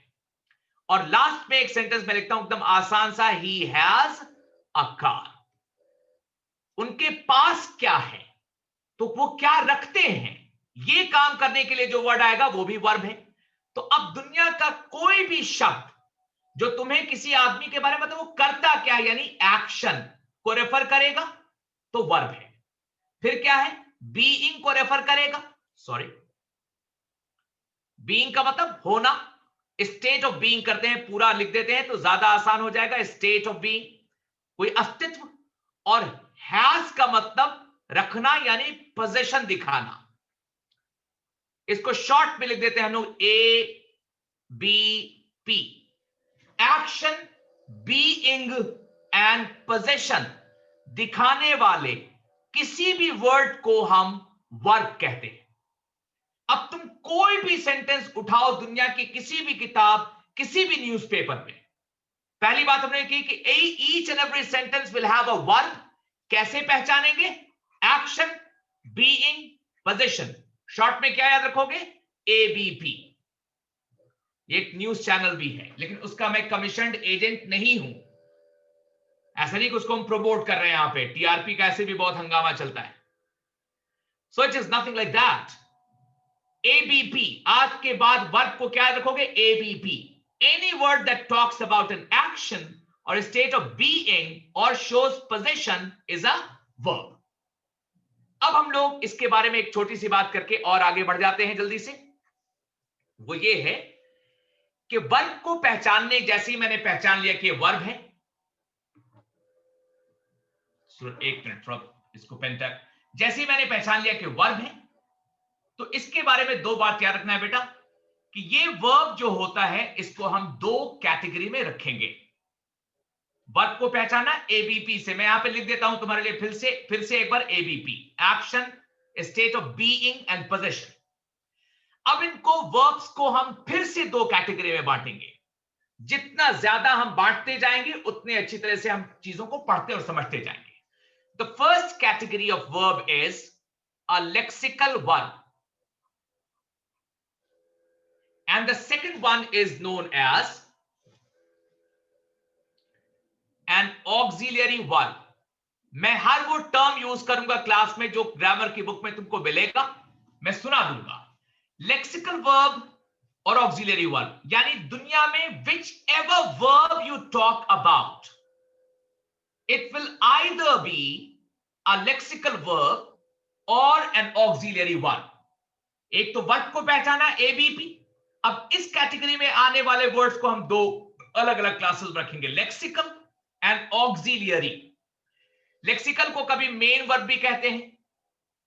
और लास्ट में एक सेंटेंस में लिखता हूं एकदम आसान सा, ही हैज अ कार। उनके पास क्या है, तो वो क्या रखते हैं, ये काम करने के लिए जो वर्ड आएगा वो भी वर्ब है। तो अब दुनिया का कोई भी शब्द जो तुम्हें किसी आदमी के बारे में मतलब वो करता क्या है, यानी एक्शन को रेफर करेगा, तो वर्ब है। फिर क्या है? बीइंग को रेफर करेगा, सॉरी, बीइंग का मतलब होना, स्टेट ऑफ बीइंग करते हैं, पूरा लिख देते हैं तो ज्यादा आसान हो जाएगा, स्टेट ऑफ बीइंग, कोई अस्तित्व। और हैज का मतलब रखना यानी पोजेशन दिखाना, इसको शॉर्ट में लिख देते हैं हम लोग A B P, action, being and possession दिखाने वाले किसी भी वर्ड को हम वर्ब कहते हैं। अब तुम कोई भी सेंटेंस उठाओ दुनिया की किसी भी किताब, किसी भी न्यूज़पेपर में, पहली बात हमने की कि each and every sentence will have a verb. कैसे पहचानेंगे? Action, being, position. शॉर्ट में क्या याद रखोगे? एबीपी। एक न्यूज चैनल भी है, लेकिन उसका मैं कमीशन्ड एजेंट नहीं हूं। ऐसा नहीं कि उसको हम प्रमोट कर रहे हैं, यहां पे टीआरपी का ऐसे भी बहुत हंगामा चलता है। So it is nothing like that. ABP, आज के बाद वर्ब को क्या रखोगे? ABP. Any word that talks about an action और स्टेट ऑफ बीइंग और shows position is a verb. अब हम लोग इसके बारे में एक छोटी सी बात करके और आगे बढ़ जाते हैं जल्दी से। वो ये है कि वर्ब को पहचानने, जैसे ही मैंने पहचान लिया कि वर्ब है, एक मिनट थोड़ा इसको पेन टैग, जैसे ही मैंने पहचान लिया कि वर्ब है, तो इसके बारे में दो बात याद रखना है बेटा कि ये वर्ब जो होता है इसको हम दो कैटेगरी में रखेंगे। वर्ब को पहचाना एबीपी से, मैं यहां पे लिख देता हूं तुम्हारे लिए फिर से एक बार, ABP, action, state of being and position. अब इनको वर्ब्स को हम फिर से दो कैटेगरी में बांटेंगे। जितना ज्यादा हम बांटते जाएंगे उतने अच्छी तरह से हम चीजों को पढ़ते और समझते जाएंगे। The first category of verb is a lexical verb and the second one is known as an auxiliary verb। मैं हर वो टर्म यूज करूंगा क्लास में जो ग्रामर की बुक में तुमको मिलेगा, मैं सुना दूंगा। लेक्सिकल वर्ब और ऑक्सिलरी वर्ब, यानी दुनिया में which ever verb you talk about, it will either be a lexical verb और एन ऑक्सिलरी वर्ब। एक तो वर्ब को पहचाना एबीपी। अब इस कैटेगरी में आने वाले वर्ड्स को हम दो अलग अलग क्लासेस में रखेंगे, लेक्सिकल एंड ऑक्सिलियरी। लेक्सिकल को कभी मेन वर्ब भी कहते हैं,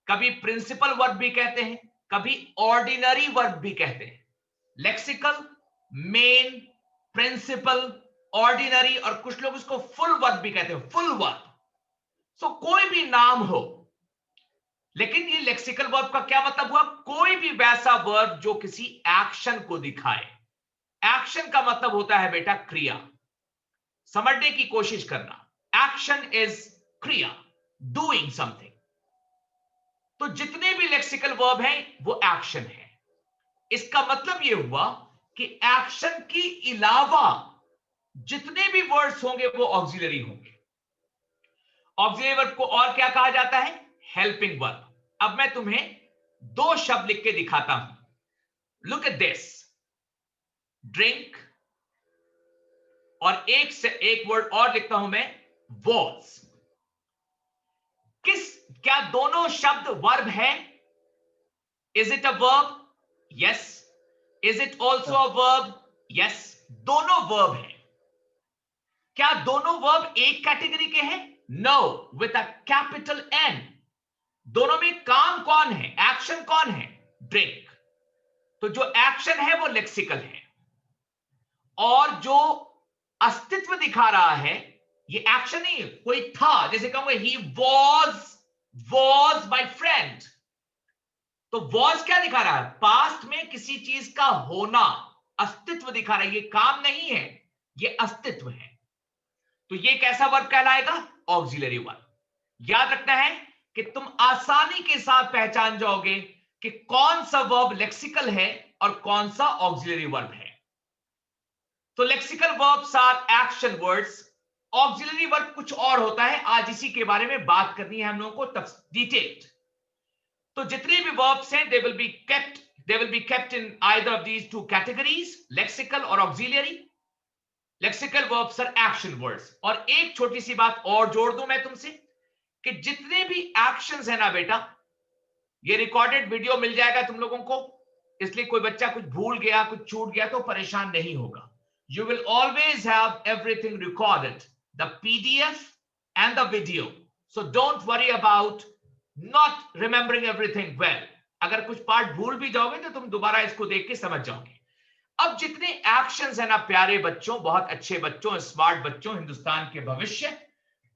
कभी प्रिंसिपल वर्ब भी कहते हैं, कभी ऑर्डिनरी वर्ब भी कहते हैं। लेक्सिकल, मेन, प्रिंसिपल, ऑर्डिनरी, और कुछ लोग इसको फुल वर्ब भी कहते हैं, फुल वर्ब। सो कोई भी नाम हो, लेकिन ये लेक्सिकल वर्ब का क्या मतलब हुआ? कोई भी वैसा वर्ब जो किसी एक्शन को दिखाए। एक्शन का मतलब होता है बेटा क्रिया। समझने की कोशिश करना, एक्शन इज क्रिया, डूइंग समथिंग। तो जितने भी लेक्सिकल वर्ब हैं वो एक्शन है। इसका मतलब ये हुआ कि एक्शन के अलावा जितने भी वर्ड्स होंगे वो ऑक्सिलरी होंगे। ऑक्सिलरी वर्ब को और क्या कहा जाता है? Helping verb. अब मैं तुम्हें दो शब्द लिख के दिखाता हूं। लुक एट दिस, ड्रिंक, और एक वर्ड और लिखता हूं मैं, वॉज। क्या दोनों शब्द वर्ब है? Is it a verb? Yes. Is it also a verb? Yes, दोनों वर्ब है। क्या दोनों वर्ब एक कैटेगरी के हैं? No, with a capital N. दोनों में काम कौन है, एक्शन कौन है? ड्रिंक। तो जो एक्शन है वो लेक्सिकल है, और जो अस्तित्व दिखा रहा है ये एक्शन नहीं है, कोई था। जैसे कहूंगा ही वॉज माई फ्रेंड, तो वॉज क्या दिखा रहा है? पास्ट में किसी चीज का होना, अस्तित्व दिखा रहा है, ये काम नहीं है, ये अस्तित्व है। तो ये कैसा वर्ब कहलाएगा? Auxiliary verb. याद रखना है कि तुम आसानी के साथ पहचान जाओगे कि कौन सा वर्ब लेक्सिकल है और कौन सा ऑक्सिलरी वर्ब है। तो lexical verbs are action words, auxiliary verb कुछ और होता है। आज इसी के बारे में बात करनी है हम लोगों को डिटेल्ड। तो जितने भी वर्ब्स हैं they will be kept in either of these two categories, lexical और auxiliary. Lexical verbs are action words. और एक छोटी सी बात और जोड़ दूं मैं तुमसे कि जितने भी एक्शंस है ना बेटा, ये रिकॉर्डेड वीडियो मिल जाएगा तुम लोगों को, इसलिए कोई बच्चा कुछ भूल गया, कुछ छूट गया तो परेशान नहीं होगा। You will always have everything recorded, the PDF and the video. So don't worry about not remembering everything well. अगर कुछ पार्ट भूल भी जाओगे तो तुम दोबारा इसको देख के समझ जाओगे। अब जितने एक्शंस है ना प्यारे बच्चों, बहुत अच्छे बच्चों, स्मार्ट बच्चों, हिंदुस्तान के भविष्य,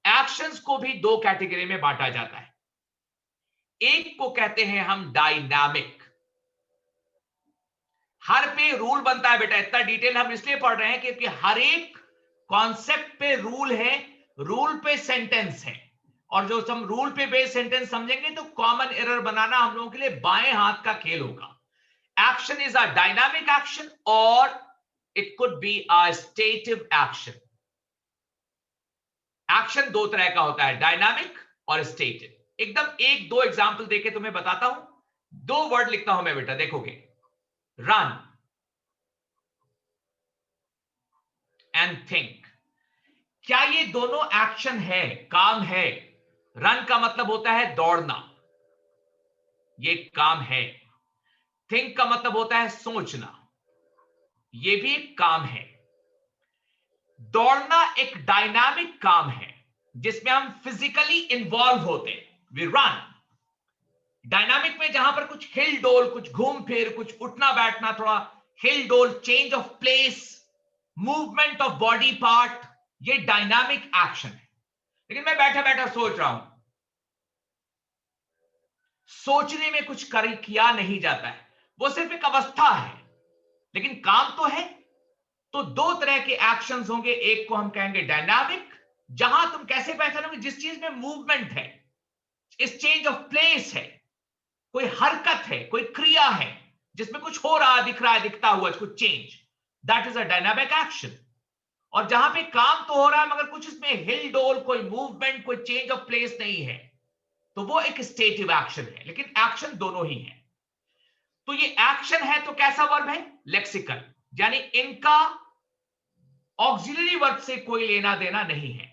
एक्शंस को भी दो कैटेगरी में बांटा जाता है। एक को कहते हैं हम डायनामिक। हर पे रूल बनता है बेटा, इतना डिटेल हम इसलिए पढ़ रहे हैं क्योंकि हर एक कॉन्सेप्ट पे रूल है, रूल पे सेंटेंस है, और जो हम रूल पे बेस्ड सेंटेंस समझेंगे तो कॉमन एरर बनाना हम लोगों के लिए बाएं हाथ का खेल होगा। Action is a dynamic action और it could be a stative action. Action दो तरह का होता है, डायनामिक और स्टेटिव। एकदम एक दो एग्जांपल देके तुम्हें बताता हूं। दो वर्ड लिखता हूं मैं बेटा, देखोगे, रन एंड थिंक। क्या ये दोनों एक्शन है, काम है? रन का मतलब होता है दौड़ना, ये काम है। थिंक का मतलब होता है सोचना, ये भी एक काम है। दौड़ना एक डायनामिक काम है जिसमें हम फिजिकली इन्वॉल्व होते हैं, वी रन। डायनामिक में जहां पर कुछ हिल डोल, कुछ घूम फिर, कुछ उठना बैठना, थोड़ा हिल डोल, change of place, movement of body part, ये डायनामिक एक्शन है। लेकिन मैं बैठा बैठा सोच रहा हूं, सोचने में कुछ किया नहीं जाता है, वो सिर्फ एक अवस्था है, लेकिन काम तो है। तो दो तरह के एक्शंस होंगे, एक को हम कहेंगे डायनामिक, जहां तुम कैसे पहचानोगे? जिस चीज में मूवमेंट है, इस चेंज ऑफ प्लेस है, कोई हरकत है, कोई क्रिया है जिसमें कुछ हो रहा, दिख रहा है, दिखता हुआ कुछ change, that is a dynamic action. और जहां पे काम तो हो रहा है मगर कुछ इसमें हिल डोल, कोई मूवमेंट, कोई चेंज ऑफ प्लेस नहीं है, तो वो एक स्टेटिव एक्शन है। लेकिन एक्शन दोनों ही है। तो ये एक्शन है तो कैसा वर्ब है? लेक्सिकल, यानी इनका ऑक्सिलरी वर्ब से कोई लेना देना नहीं है।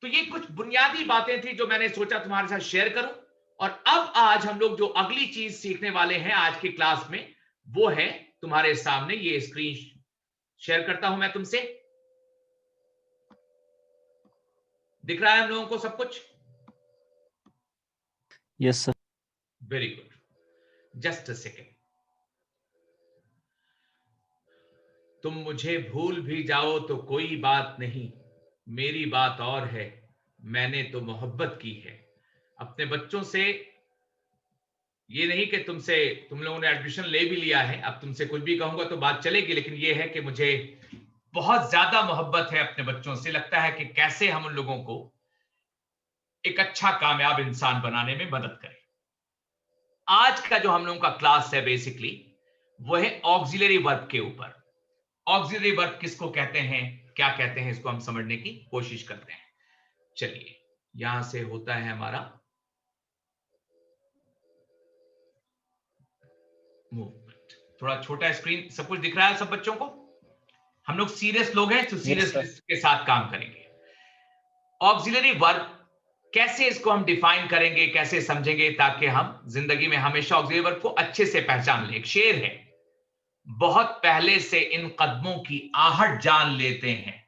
तो ये कुछ बुनियादी बातें थी जो मैंने सोचा तुम्हारे साथ शेयर करूं। और अब आज हम लोग जो अगली चीज सीखने वाले हैं आज की क्लास में, वो है तुम्हारे सामने, ये स्क्रीन शेयर करता हूं मैं तुमसे। दिख रहा है हम लोगों को सब कुछ? Yes sir. Very good, just a second. तुम मुझे भूल भी जाओ तो कोई बात नहीं, मेरी बात और है, मैंने तो मोहब्बत की है। अपने बच्चों से ये नहीं कि तुम लोगों ने एडमिशन ले भी लिया है, अब तुमसे कुछ भी कहूंगा तो बात चलेगी, लेकिन ये है कि मुझे बहुत ज्यादा मोहब्बत है अपने बच्चों से। लगता है कि कैसे हम उन लोगों को एक अच्छा कामयाब इंसान बनाने में मदद करें। आज का जो हम लोगों का क्लास है बेसिकली वो है ऑक्सिलरी वर्ब के ऊपर। ऑक्सिलरी वर्ब किसको कहते हैं, क्या कहते हैं, इसको हम समझने की कोशिश करते हैं। चलिए, यहां से होता है हमारा मूवमेंट। थोड़ा छोटा स्क्रीन, सब कुछ दिख रहा है सब बच्चों को? हम लोग सीरियस लोग हैं तो सीरियस के साथ काम करेंगे। ऑक्सिलरी वर्ब कैसे, इसको हम डिफाइन करेंगे, कैसे समझेंगे, ताकि हम जिंदगी में हमेशा ऑक्सिलरी वर्ब को अच्छे से पहचान लें। एक शेर है, बहुत पहले से इन कदमों की आहट जान लेते हैं,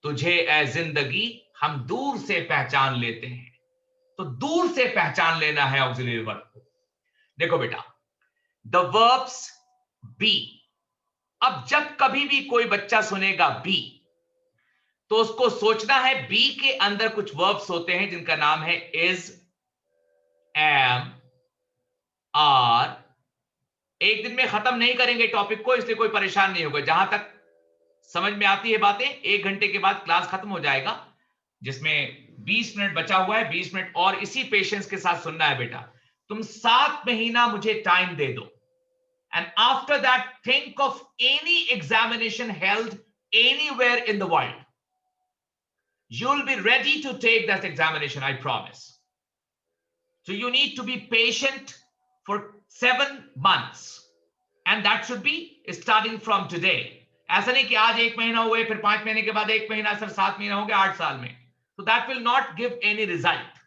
तुझे ए जिंदगी हम दूर से पहचान लेते हैं। तो दूर से पहचान लेना है ऑक्सिलरी वर्ब को। देखो बेटा, द वर्ब्स बी। अब जब कभी भी कोई बच्चा सुनेगा बी तो उसको सोचना है बी के अंदर कुछ वर्ब्स होते हैं जिनका नाम है इज, एम, आर, एक दिन में खत्म नहीं करेंगे टॉपिक को, इसलिए कोई परेशान नहीं होगा। जहां तक समझ में आती है बातें, 1 घंटे के बाद क्लास खत्म हो जाएगा, जिसमें 20 मिनट बचा हुआ है। 20 मिनट और इसी पेशेंस के साथ सुनना है बेटा। तुम 7 महीना मुझे टाइम दे दो, and after that think of any examination held anywhere in the world. You will be ready to take that examination, I promise. So you need to be patient for 7 months, and that should be starting from today. ऐसा नहीं कि आज 1 महीना हुए, फिर 5 महीने के बाद 1 महीना, सर 7 महीना हो गया 8 साल में, तो that will not give any result.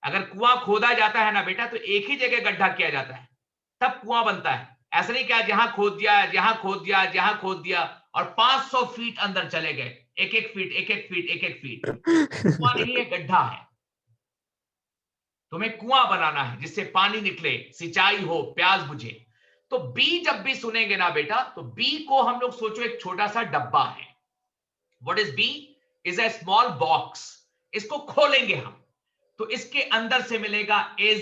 अगर कुआं खोदा जाता है ना बेटा, तो एक ही जगह गड्ढा किया जाता है, तब कुआं बनता है। ऐसा नहीं कि आज यहां खोद दिया, यहां खोद दिया, यहां खोद दिया और 500 फीट अंदर चले गए, एक एक फीट। कुआं नहीं है, गड्ढा है। तुम्हें कुआं बनाना है जिससे पानी निकले, सिंचाई हो, प्यास बुझे। तो बी जब भी सुनेंगे ना बेटा, तो बी को हम लोग सोचो एक छोटा सा डब्बा है। What is be? Is a small box. इसको खोलेंगे हम, तो इसके अंदर से मिलेगा is,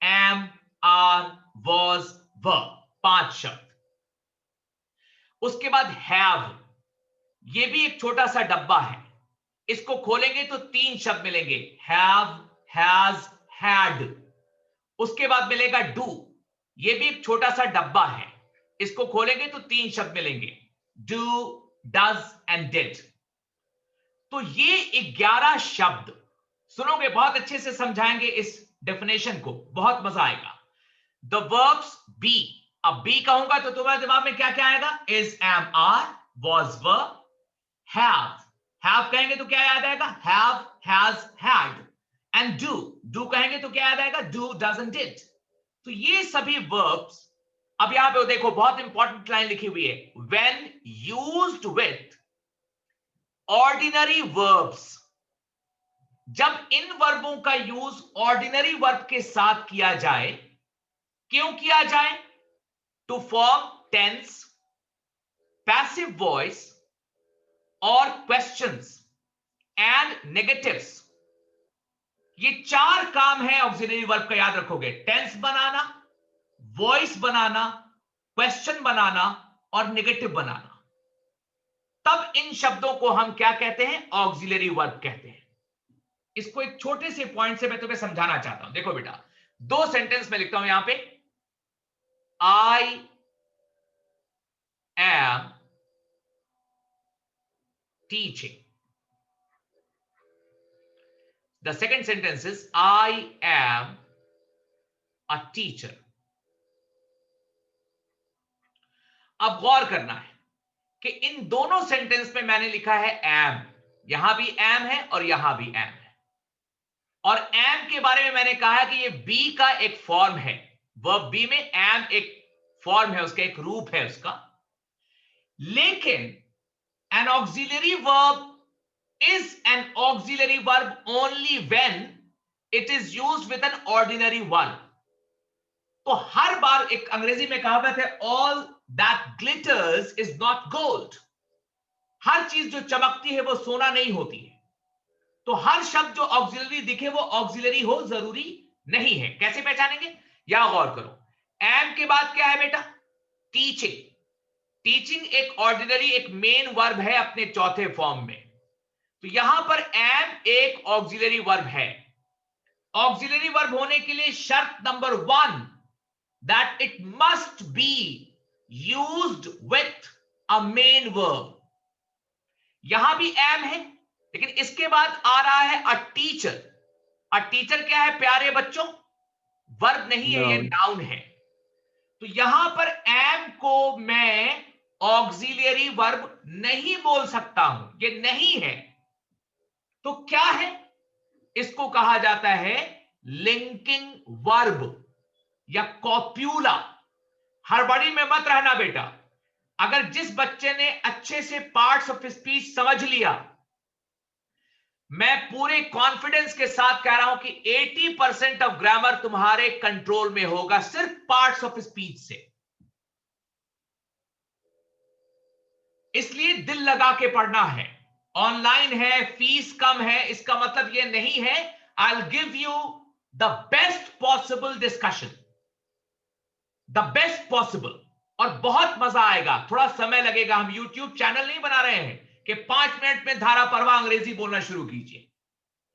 am, are, was, were, 5 शब्द। उसके बाद हैव, ये भी एक छोटा सा डब्बा है। इसको खोलेंगे तो 3 शब्द मिलेंगे, हैव, हैज, हैड। उसके बाद मिलेगा डू, ये भी एक छोटा सा डब्बा है। इसको खोलेंगे तो 3 शब्द मिलेंगे, डू, डज एंड डिड। तो ये 11 शब्द सुनोगे, बहुत अच्छे से समझाएंगे इस डेफिनेशन को, बहुत मजा आएगा। द वर्ब्स बी, अब बी कहूंगा तो तुम्हारे दिमाग में क्या क्या आएगा? Is, am, are, was, were, have कहेंगे तो क्या याद आएगा? Have, has, had. And do कहेंगे तो क्या याद आएगा? Do, does and did. तो ये सभी वर्ब्स, अब यहां पे देखो बहुत इंपॉर्टेंट लाइन लिखी हुई है, when used with ordinary verbs. जब इन वर्बों का यूज ऑर्डिनरी वर्ब के साथ किया जाए, क्यों किया जाए? To form tense, passive voice और क्वेश्चंस एंड नेगेटिव्स। ये 4 काम है ऑक्सिलरी वर्ब का, याद रखोगे। टेंस बनाना, वॉइस बनाना, क्वेश्चन बनाना और नेगेटिव बनाना। तब इन शब्दों को हम क्या कहते हैं? ऑक्सिलरी वर्ब कहते हैं। इसको एक छोटे से पॉइंट से मैं तुम्हें समझाना चाहता हूं। देखो बेटा, 2 सेंटेंस में लिखता हूं यहां पे, I am teaching. The second sentence is I am a teacher. अब गौर करना है कि इन दोनों सेंटेंस में मैंने लिखा है एम, यहां भी एम है और यहां भी एम है। और एम के बारे में मैंने कहा है कि ये बी का एक फॉर्म है। वर्ब बी में एम एक फॉर्म है, उसका एक रूप है उसका। लेकिन an auxiliary verb is an auxiliary verb only when it is used with an ordinary verb. तो हर बार, एक अंग्रेजी में कहावत है, all that glitters is not gold. हर चीज जो चमकती है वो सोना नहीं होती है। तो हर शब्द जो ऑक्सिलरी दिखे वो ऑक्सिलरी हो जरूरी नहीं है। कैसे पहचानेंगे? यहां गौर करो, एम के बाद क्या है बेटा? टीचिंग। टीचिंग एक ऑर्डिनरी, एक मेन वर्ब है अपने चौथे फॉर्म में। तो यहां पर एम एक ऑक्सिलरी वर्ब है। ऑक्सिलरी वर्ब होने के लिए शर्त number 1, that it must be used with a main verb. यहां भी एम है, लेकिन इसके बाद आ रहा है अ टीचर। अ टीचर क्या है प्यारे बच्चों? वर्ब नहीं है, ये नाउन है। तो यहां पर एम को मैं ऑक्सिलियरी वर्ब नहीं बोल सकता हूं, ये नहीं है। तो क्या है? इसको कहा जाता है लिंकिंग वर्ब या कॉप्यूला। हड़बड़ी में मत रहना बेटा। अगर जिस बच्चे ने अच्छे से पार्ट्स ऑफ स्पीच समझ लिया, मैं पूरे कॉन्फिडेंस के साथ कह रहा हूं कि 80% ऑफ ग्रामर तुम्हारे कंट्रोल में होगा सिर्फ पार्ट्स ऑफ स्पीच से। इसलिए दिल लगा के पढ़ना है। ऑनलाइन है, फीस कम है, इसका मतलब यह नहीं है I will give you the best possible discussion. The best possible, और बहुत मजा आएगा। थोड़ा समय लगेगा, हम YouTube चैनल नहीं बना रहे हैं कि 5 मिनट में धारा परवा अंग्रेजी बोलना शुरू कीजिए,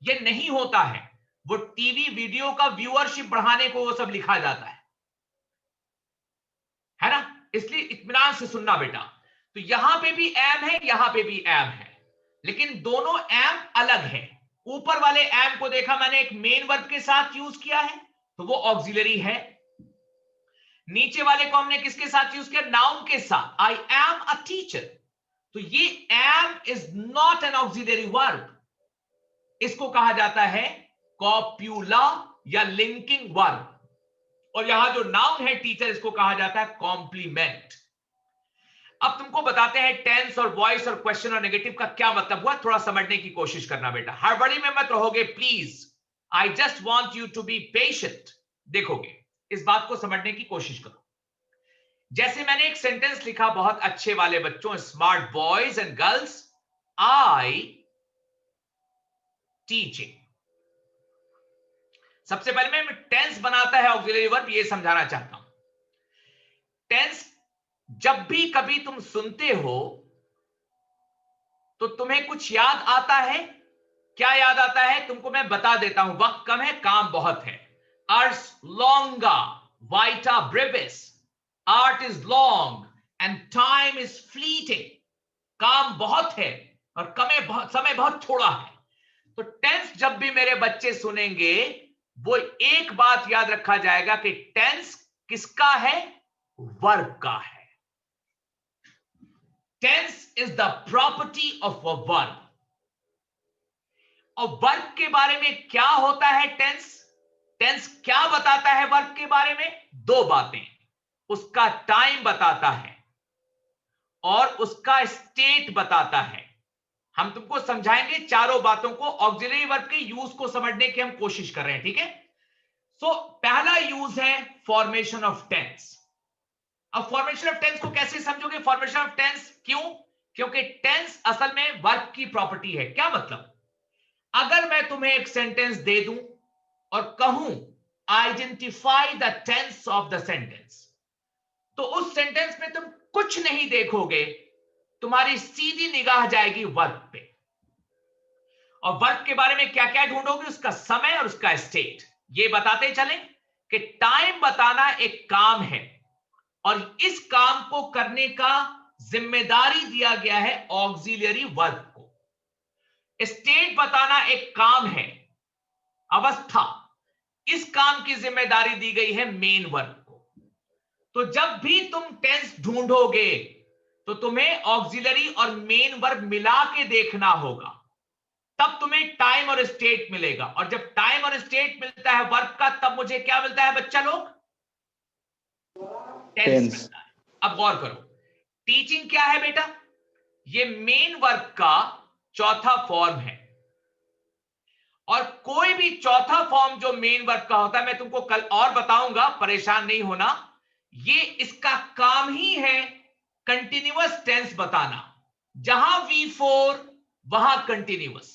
ये नहीं होता है। वो टीवी वीडियो का व्यूअरशिप बढ़ाने को वो सब लिखा जाता है ना? इसलिए इत्मीनान से सुनना बेटा। तो यहां पे भी एम है, यहां पे भी एम है, लेकिन दोनों एम अलग है। ऊपर वाले एम को देखा मैंने एक मेन वर्ब के साथ यूज किया है, तो वो ऑक्सिलरी है। नीचे वाले को हमने किसके साथ यूज किया? नाउन के साथ, आई एम अ टीचर। तो ये am is not an auxiliary verb, इसको कहा जाता है कॉप्यूला या लिंकिंग वर्ब। और यहां जो नाउन है टीचर, इसको कहा जाता है कॉम्प्लीमेंट। अब तुमको बताते हैं टेंस और वॉइस और क्वेश्चन और नेगेटिव का क्या मतलब हुआ, थोड़ा समझने की कोशिश करना बेटा। हड़बड़ी में मत रहोगे please, I just want you to be patient. देखोगे, इस बात को समझने की कोशिश करो। जैसे मैंने एक सेंटेंस लिखा, बहुत अच्छे वाले बच्चों, smart boys and girls, I teaching. सबसे पहले मैं टेंस बनाता है ऑक्सिलरी वर्ब, ये समझाना चाहता हूं। टेंस जब भी कभी तुम सुनते हो तो तुम्हें कुछ याद आता है। क्या याद आता है तुमको? मैं बता देता हूं, वक्त कम है, काम बहुत है। Ars longa vita brevis, art is long and time is fleeting. काम बहुत है और समय बहुत थोड़ा है। तो टेंस जब भी मेरे बच्चे सुनेंगे, वो एक बात याद रखा जाएगा कि टेंस किसका है? वर्ब का है। Tense is the property of a verb. और वर्ब के बारे में क्या होता है टेंस? टेंस क्या बताता है वर्ब के बारे में? दो बातें, उसका टाइम बताता है और उसका स्टेट बताता है। हम तुमको समझाएंगे चारों बातों को, ऑक्सिलरी वर्ब के यूज को समझने की हम कोशिश कर रहे हैं, ठीक है? सो पहला यूज है फॉर्मेशन ऑफ टेंस। अब फॉर्मेशन ऑफ टेंस को कैसे समझोगे? फॉर्मेशन ऑफ टेंस क्यों? क्योंकि टेंस असल में वर्ब की प्रॉपर्टी है। क्या मतलब? अगर मैं तुम्हें एक सेंटेंस दे दूं और कहूं identify the tense of the sentence, तो उस सेंटेंस में तुम कुछ नहीं देखोगे, तुम्हारी सीधी निगाह जाएगी वर्ब पे। और वर्ब के बारे में क्या क्या ढूंढोगे? उसका समय और उसका स्टेट। ये बताते चलें कि टाइम बताना एक काम है और इस काम को करने का जिम्मेदारी दिया गया है ऑक्सिलरी वर्ब को। स्टेट बताना एक काम है, अवस्था, इस काम की जिम्मेदारी दी गई है मेन वर्ब को। तो जब भी तुम टेंस ढूंढोगे तो तुम्हें ऑक्सिलरी और मेन वर्ब मिला के देखना होगा, तब तुम्हें टाइम और स्टेट मिलेगा। और जब टाइम और स्टेट मिलता है वर्ब का, तब मुझे क्या मिलता है बच्चा लोग? टेंस मिलता है। अब गौर करो, टीचिंग क्या है बेटा? ये मेन वर्ब का चौथा फॉर्म है। और कोई भी चौथा फॉर्म जो मेन वर्ब का होता है, मैं तुमको कल और बताऊंगा, परेशान नहीं होना। ये इसका काम ही है कंटिन्यूअस टेंस बताना। जहां V4 वहां कंटिन्यूअस।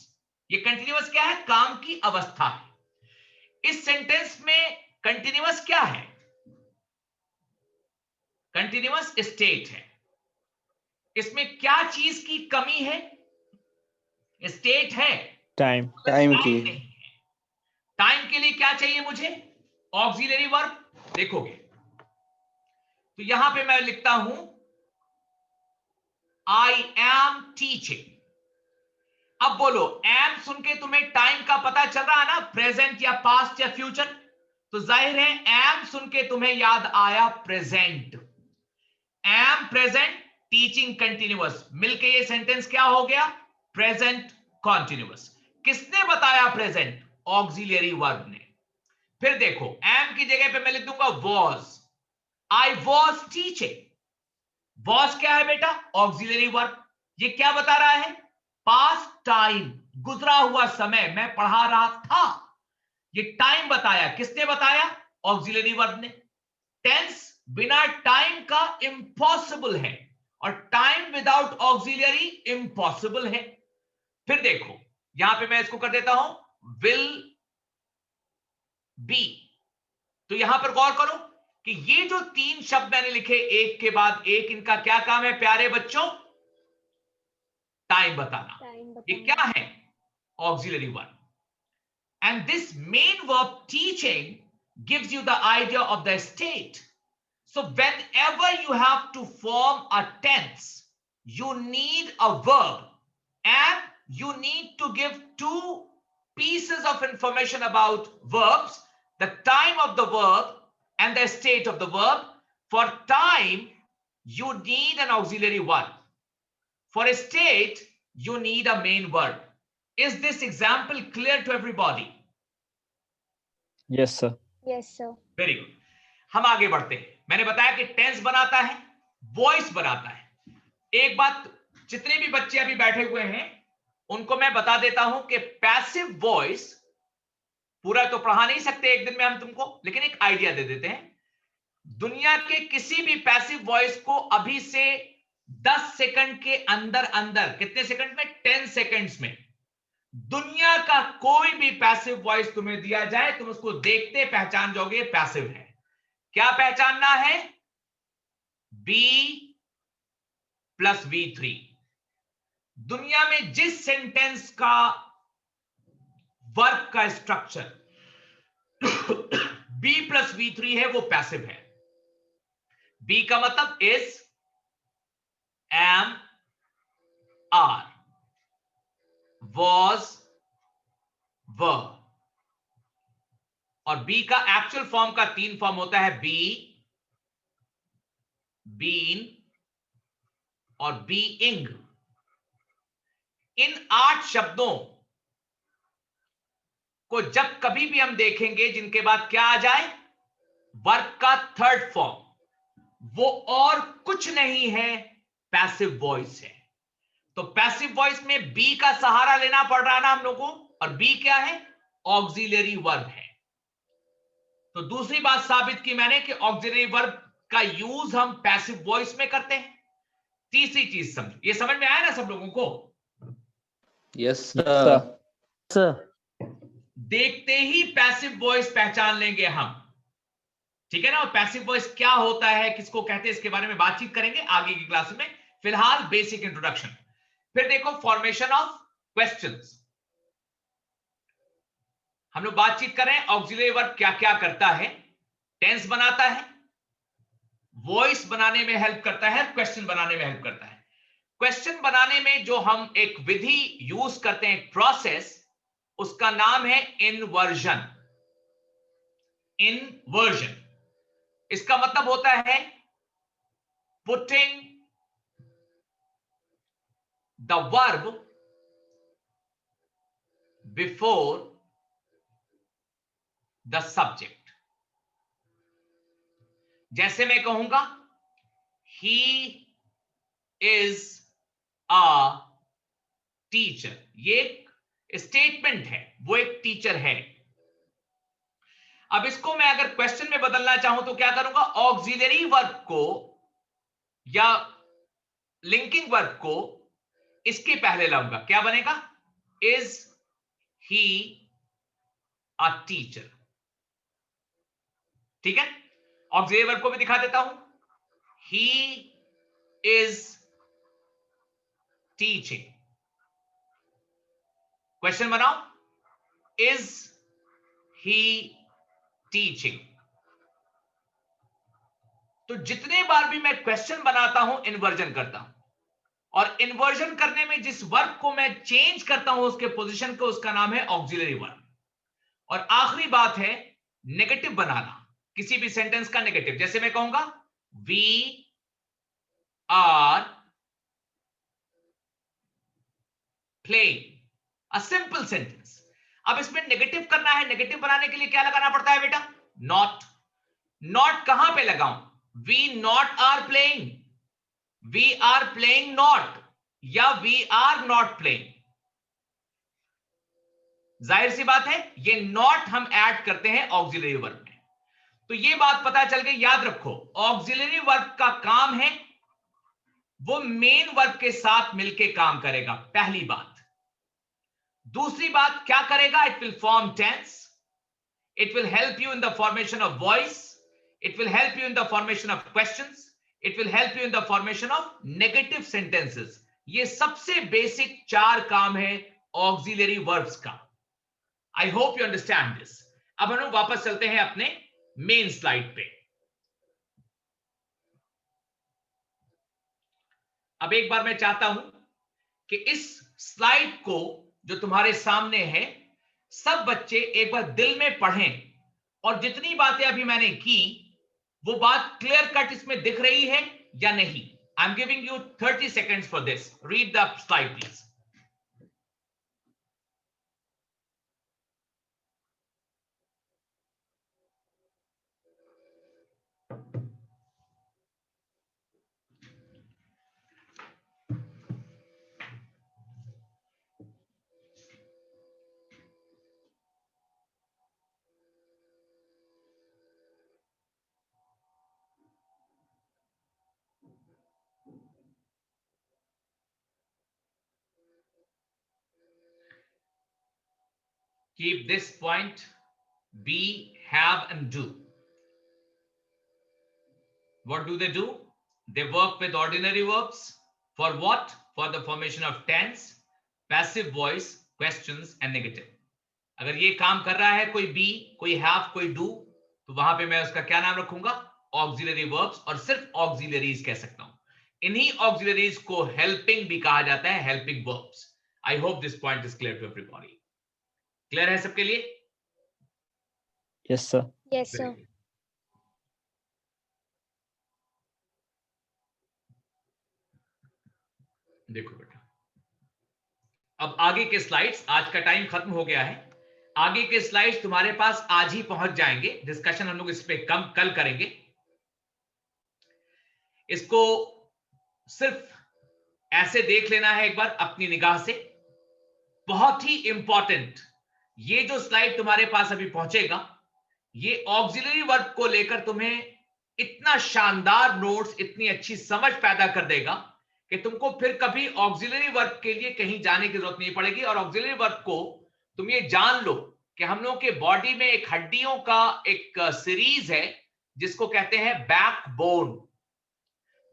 ये कंटिन्यूअस क्या है? काम की अवस्था है। इस सेंटेंस में कंटिन्यूअस क्या है? कंटिन्यूअस स्टेट है। इसमें क्या चीज की कमी है? स्टेट है, टाइम टाइम की। नहीं है। टाइम के लिए क्या चाहिए मुझे? Auxiliary verb. देखोगे तो यहां पे मैं लिखता हूं आई एम टीचिंग। अब बोलो, एम सुन के तुम्हें टाइम का पता चल रहा है ना, प्रेजेंट या पास्ट या फ्यूचर? तो जाहिर है एम सुन के तुम्हें याद आया present. Am present, teaching continuous, मिलके ये सेंटेंस क्या हो गया? Present continuous. किसने बताया प्रेजेंट? ऑक्सिलरी वर्ब ने। फिर देखो, एम की जगह पे मैं लिख दूंगा was. I was teaching. Was क्या है बेटा? Auxiliary verb. ये क्या बता रहा है? पास्ट टाइम, गुजरा हुआ समय, मैं पढ़ा रहा था। ये टाइम बताया, किसने बताया? ऑक्सिलरी वर्ब ने। टेंस बिना टाइम का इम्पॉसिबल है और टाइम विदाउट ऑक्सिलरी इम्पॉसिबल है। फिर देखो, यहां पे मैं इसको कर देता हूं विल बी। तो यहां पर गौर करो, कि ये जो 3 शब्द मैंने लिखे एक के बाद एक, इनका क्या काम है प्यारे बच्चों? टाइम बताना। ये क्या है? Auxiliary verb. And this main verb teaching gives you the idea of the state. So whenever you have to form a tense, you need a verb and you need to give 2 pieces of information about verbs, the time of the verb and the state of the verb. For time, you need an auxiliary verb. For a state, you need a main verb. Is this example clear to everybody? Yes, sir. Yes, sir. Very good. हम आगे बढ़ते हैं। मैंने बताया कि tense बनाता है, voice बनाता है। एक बात, जितने भी बच्चे अभी बैठे हुए हैं उनको मैं बता देता हूं कि पैसिव वॉइस पूरा तो पढ़ा नहीं सकते एक दिन में हम तुमको, लेकिन एक आइडिया दे देते हैं। दुनिया के किसी भी पैसिव वॉइस को अभी से 10 सेकंड के अंदर अंदर, कितने सेकंड में? 10 सेकंड्स में दुनिया का कोई भी पैसिव वॉइस तुम्हें दिया जाए, तुम उसको देखते पहचान जाओगे पैसिव है। क्या पहचानना है? B + V3। दुनिया में जिस सेंटेंस का वर्ब का स्ट्रक्चर B + V3 है वो पैसिव है। B का मतलब is, am, are, was, were। और बी का एक्चुअल फॉर्म का 3 फॉर्म होता है, बी, बीन और बीइंग। इन 8 शब्दों को जब कभी भी हम देखेंगे जिनके बाद क्या आ जाए? वर्ब का 3rd फॉर्म, वो और कुछ नहीं है, पैसिव वॉइस है। तो पैसिव वॉइस में बी का सहारा लेना पड़ रहा है ना हम लोगों को, और बी क्या है? ऑक्सिलरी वर्ब है। तो दूसरी बात साबित की मैंने कि ऑक्सिलरी वर्ब का यूज हम पैसिव वॉइस में करते हैं। तीसरी चीज समझ, ये समझ में आया ना सब लोगों को? Yes sir. सर देखते ही पैसिव वॉइस पहचान लेंगे हम, ठीक है ना? और पैसिव वॉइस क्या होता है, किसको कहते हैं, इसके बारे में बातचीत करेंगे आगे की क्लास में। फिलहाल बेसिक इंट्रोडक्शन। फिर देखो फॉर्मेशन ऑफ क्वेश्चंस। हम लोग बातचीत कर रहे हैं ऑक्सिलरी वर्ब क्या क्या करता है। टेंस बनाता है, वॉइस बनाने में हेल्प करता है, क्वेश्चन बनाने में हेल्प करता है। क्वेश्चन बनाने में जो हम एक विधि यूज करते हैं, एक प्रोसेस, उसका नाम है इन्वर्जन। इन्वर्जन इसका मतलब होता है putting the verb before the subject। जैसे मैं कहूंगा he is a teacher, ये एक स्टेटमेंट है, वो एक टीचर है। अब इसको मैं अगर क्वेश्चन में बदलना चाहूं तो क्या करूंगा? ऑक्सिलरी वर्ब को या लिंकिंग वर्ब को इसके पहले लाऊंगा। क्या बनेगा? Is he a teacher. ठीक है, ऑक्सिलरी वर्ब को भी दिखा देता हूं, ही इज टीचिंग। क्वेश्चन बनाओ, इज ही टीचिंग। तो जितने बार भी मैं क्वेश्चन बनाता हूं, इन्वर्जन करता हूं, और इन्वर्जन करने में जिस वर्ब को मैं चेंज करता हूं उसके पोजीशन को, उसका नाम है ऑक्सिलरी वर्ब। और आखिरी बात है नेगेटिव बनाना, किसी भी सेंटेंस का नेगेटिव। जैसे मैं कहूंगा we are playing, a simple sentence. अब इसमें नेगेटिव करना है, नेगेटिव बनाने के लिए क्या लगाना पड़ता है बेटा? नॉट। नॉट कहां पे लगाऊं? We not are playing, we are playing not, या वी आर नॉट प्लेइंग। जाहिर सी बात है ये नॉट हम ऐड करते हैं ऑक्सिलरी वर्ब में। तो ये बात पता चल गई, याद रखो ऑक्सिलरी वर्ब का काम है वो मेन वर्ब के साथ मिलके काम करेगा, पहली बात। दूसरी बात क्या करेगा? It will form tense, it will help you in the formation of voice, It will help you in the formation of questions. It will help you in the formation of negative sentences. ये सबसे basic 4 काम है auxiliary verbs का. I hope you understand this. अब हम लोग वापस चलते हैं अपने मेन स्लाइड पे. अब एक बार मैं चाहता हूं कि इस स्लाइड को जो तुम्हारे सामने है सब बच्चे एक बार दिल में पढ़ें, और जितनी बातें अभी मैंने की वो बात क्लियर कट इसमें दिख रही है या नहीं. I am giving you 30 seconds for this. Read the slide please. Keep this point: be, have, and do. What do they do? They work with ordinary verbs. For what? For the formation of tense, passive voice, questions, and negative. अगर ये काम कर रहा है कोई be, कोई have, कोई do, तो वहां पे मैं उसका क्या नाम रखूंगा? Auxiliary verbs, और सिर्फ auxiliaries कह सकता हूं. इन्हीं auxiliaries को helping भी कहा जाता है, helping verbs. I hope this point is clear to everybody. Clear है सबके लिए? Yes sir. Yes, sir. देखो बेटा, अब आगे के स्लाइड्स, आज का टाइम खत्म हो गया है. आगे के स्लाइड्स तुम्हारे पास आज ही पहुंच जाएंगे. डिस्कशन हम लोग इस पे कल करेंगे. इसको सिर्फ ऐसे देख लेना है एक बार अपनी निगाह से. बहुत ही इंपॉर्टेंट ये जो स्लाइड तुम्हारे पास अभी पहुंचेगा, ये ऑक्सिलरी वर्ब को लेकर तुम्हें इतना शानदार नोट्स, इतनी अच्छी समझ पैदा कर देगा कि तुमको फिर कभी ऑक्सिलरी वर्ब के लिए कहीं जाने की जरूरत नहीं पड़ेगी. और ऑक्सिलरी वर्ब को तुम ये जान लो कि हम लोगों के बॉडी में एक हड्डियों का एक सीरीज है जिसको कहते हैं बैकबोन,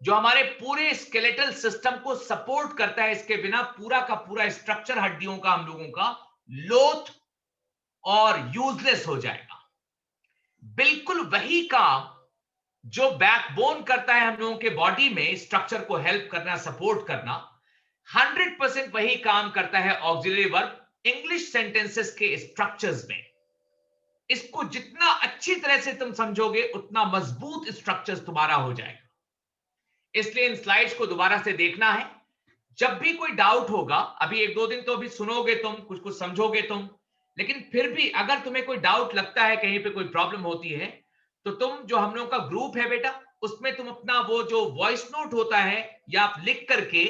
जो हमारे पूरे स्केलेटल सिस्टम को सपोर्ट करता है. इसके बिना पूरा का पूरा स्ट्रक्चर हड्डियों का हम लोगों का लोथ और यूजलेस हो जाएगा. बिल्कुल वही काम जो बैकबोन करता है हम लोगों के बॉडी में स्ट्रक्चर को हेल्प करना, सपोर्ट करना, 100% वही काम करता है ऑक्सिलरी वर्ब इंग्लिश सेंटेंसेस के स्ट्रक्चर्स में. इसको जितना अच्छी तरह से तुम समझोगे उतना मजबूत स्ट्रक्चर्स तुम्हारा हो जाएगा. इसलिए इन स्लाइड्स को दोबारा से देखना है. जब भी कोई डाउट होगा, अभी 1-2 दिन तो अभी सुनोगे तुम, कुछ कुछ समझोगे तुम, लेकिन फिर भी अगर तुम्हें कोई डाउट लगता है, कहीं पे कोई प्रॉब्लम होती है, तो तुम जो हम लोगों का ग्रुप है बेटा, उसमें तुम अपना वो जो वॉइस नोट होता है या आप लिख करके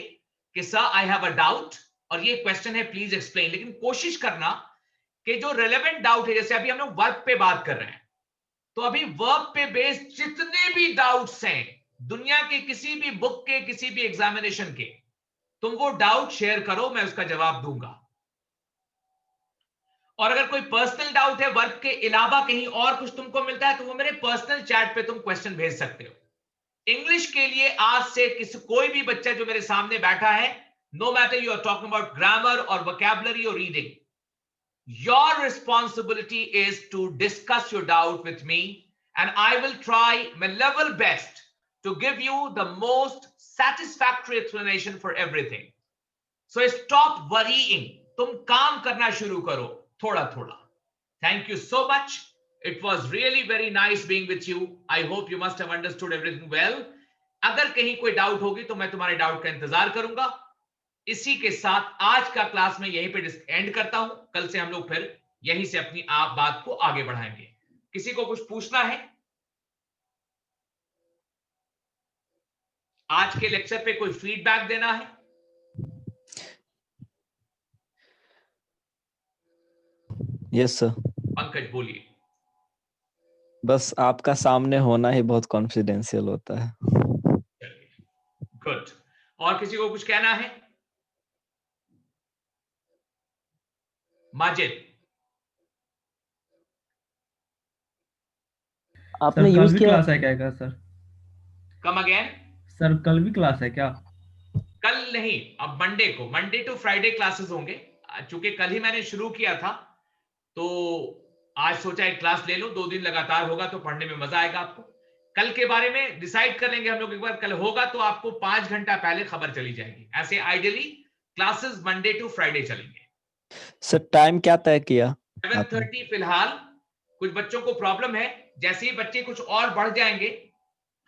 कि sir I have a doubt और ये क्वेश्चन है, प्लीज एक्सप्लेन. लेकिन कोशिश करना कि जो रेलेवेंट डाउट है, जैसे अभी हम लोग वर्ब पे बात कर रहे हैं, तो अभी वर्ब पे बेस्ड जितने भी डाउट्स हैं दुनिया के किसी भी बुक के, किसी भी एग्जामिनेशन के, तुम वो डाउट शेयर करो, मैं उसका जवाब दूंगा. और अगर कोई पर्सनल डाउट है वर्क के अलावा कहीं और कुछ तुमको मिलता है, तो वो मेरे पर्सनल चैट पे तुम क्वेश्चन भेज सकते हो. इंग्लिश के लिए आज से कोई भी बच्चा जो मेरे सामने बैठा है, no matter you are talking about grammar और वोकैबुलरी और reading, your responsibility is to discuss your doubt with me and I will try my level best to give you the most satisfactory explanation for everything. So stop worrying. तुम काम करना शुरू करो थोड़ा थोड़ा. Thank you so much. It was really very nice being with you. I hope you must have understood everything well. अगर कहीं कोई डाउट होगी तो मैं तुम्हारे डाउट का इंतजार करूंगा. इसी के साथ आज का क्लास में यहीं पे एंड करता हूं. कल से हम लोग फिर यहीं से अपनी आप बात को आगे बढ़ाएंगे. किसी को कुछ पूछना है? आज के लेक्चर पे कोई फीडबैक देना है? Yes sir. पंकज बोलिए. बस आपका सामने होना ही बहुत कॉन्फिडेंशियल होता है. गुड. और किसी को कुछ कहना है? माजिद. आपने सर यूज कल भी किया? क्लास है क्या सर? Come again. सर कल भी क्लास है क्या? कल नहीं, अब मंडे को, मंडे टू फ्राइडे क्लासेस होंगे। चूंकि कल ही मैंने शुरू किया था तो आज सोचा एक क्लास ले लो, 2 दिन लगातार होगा तो पढ़ने में मजा आएगा आपको। कल के बारे में डिसाइड कर लेंगे हम लोग एक बार, कल होगा तो आपको 5 घंटा पहले खबर चली जाएगी। ऐसे ideally classes Monday to Friday चलेंगे। सर टाइम क्या तय किया? 7:30 फिलहाल। कुछ बच्चों को प्रॉब्लम है, जैसे ही बच्चे कुछ और बढ़ जाएंगे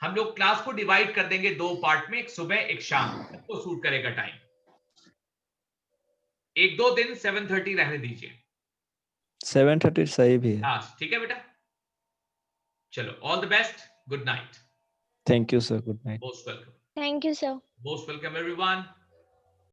हम लोग क्लास को डिवाइड कर देंगे 2 पार्ट में, एक सुबह एक शाम, तो सूट करेगा टाइम। 1-2 दिन 7:30 रहने दीजिए। 7:30 सही भी है। हाँ ठीक है बेटा, चलो all the best, good night. Thank you sir, good night. Most welcome. Thank you, sir. Most welcome everyone.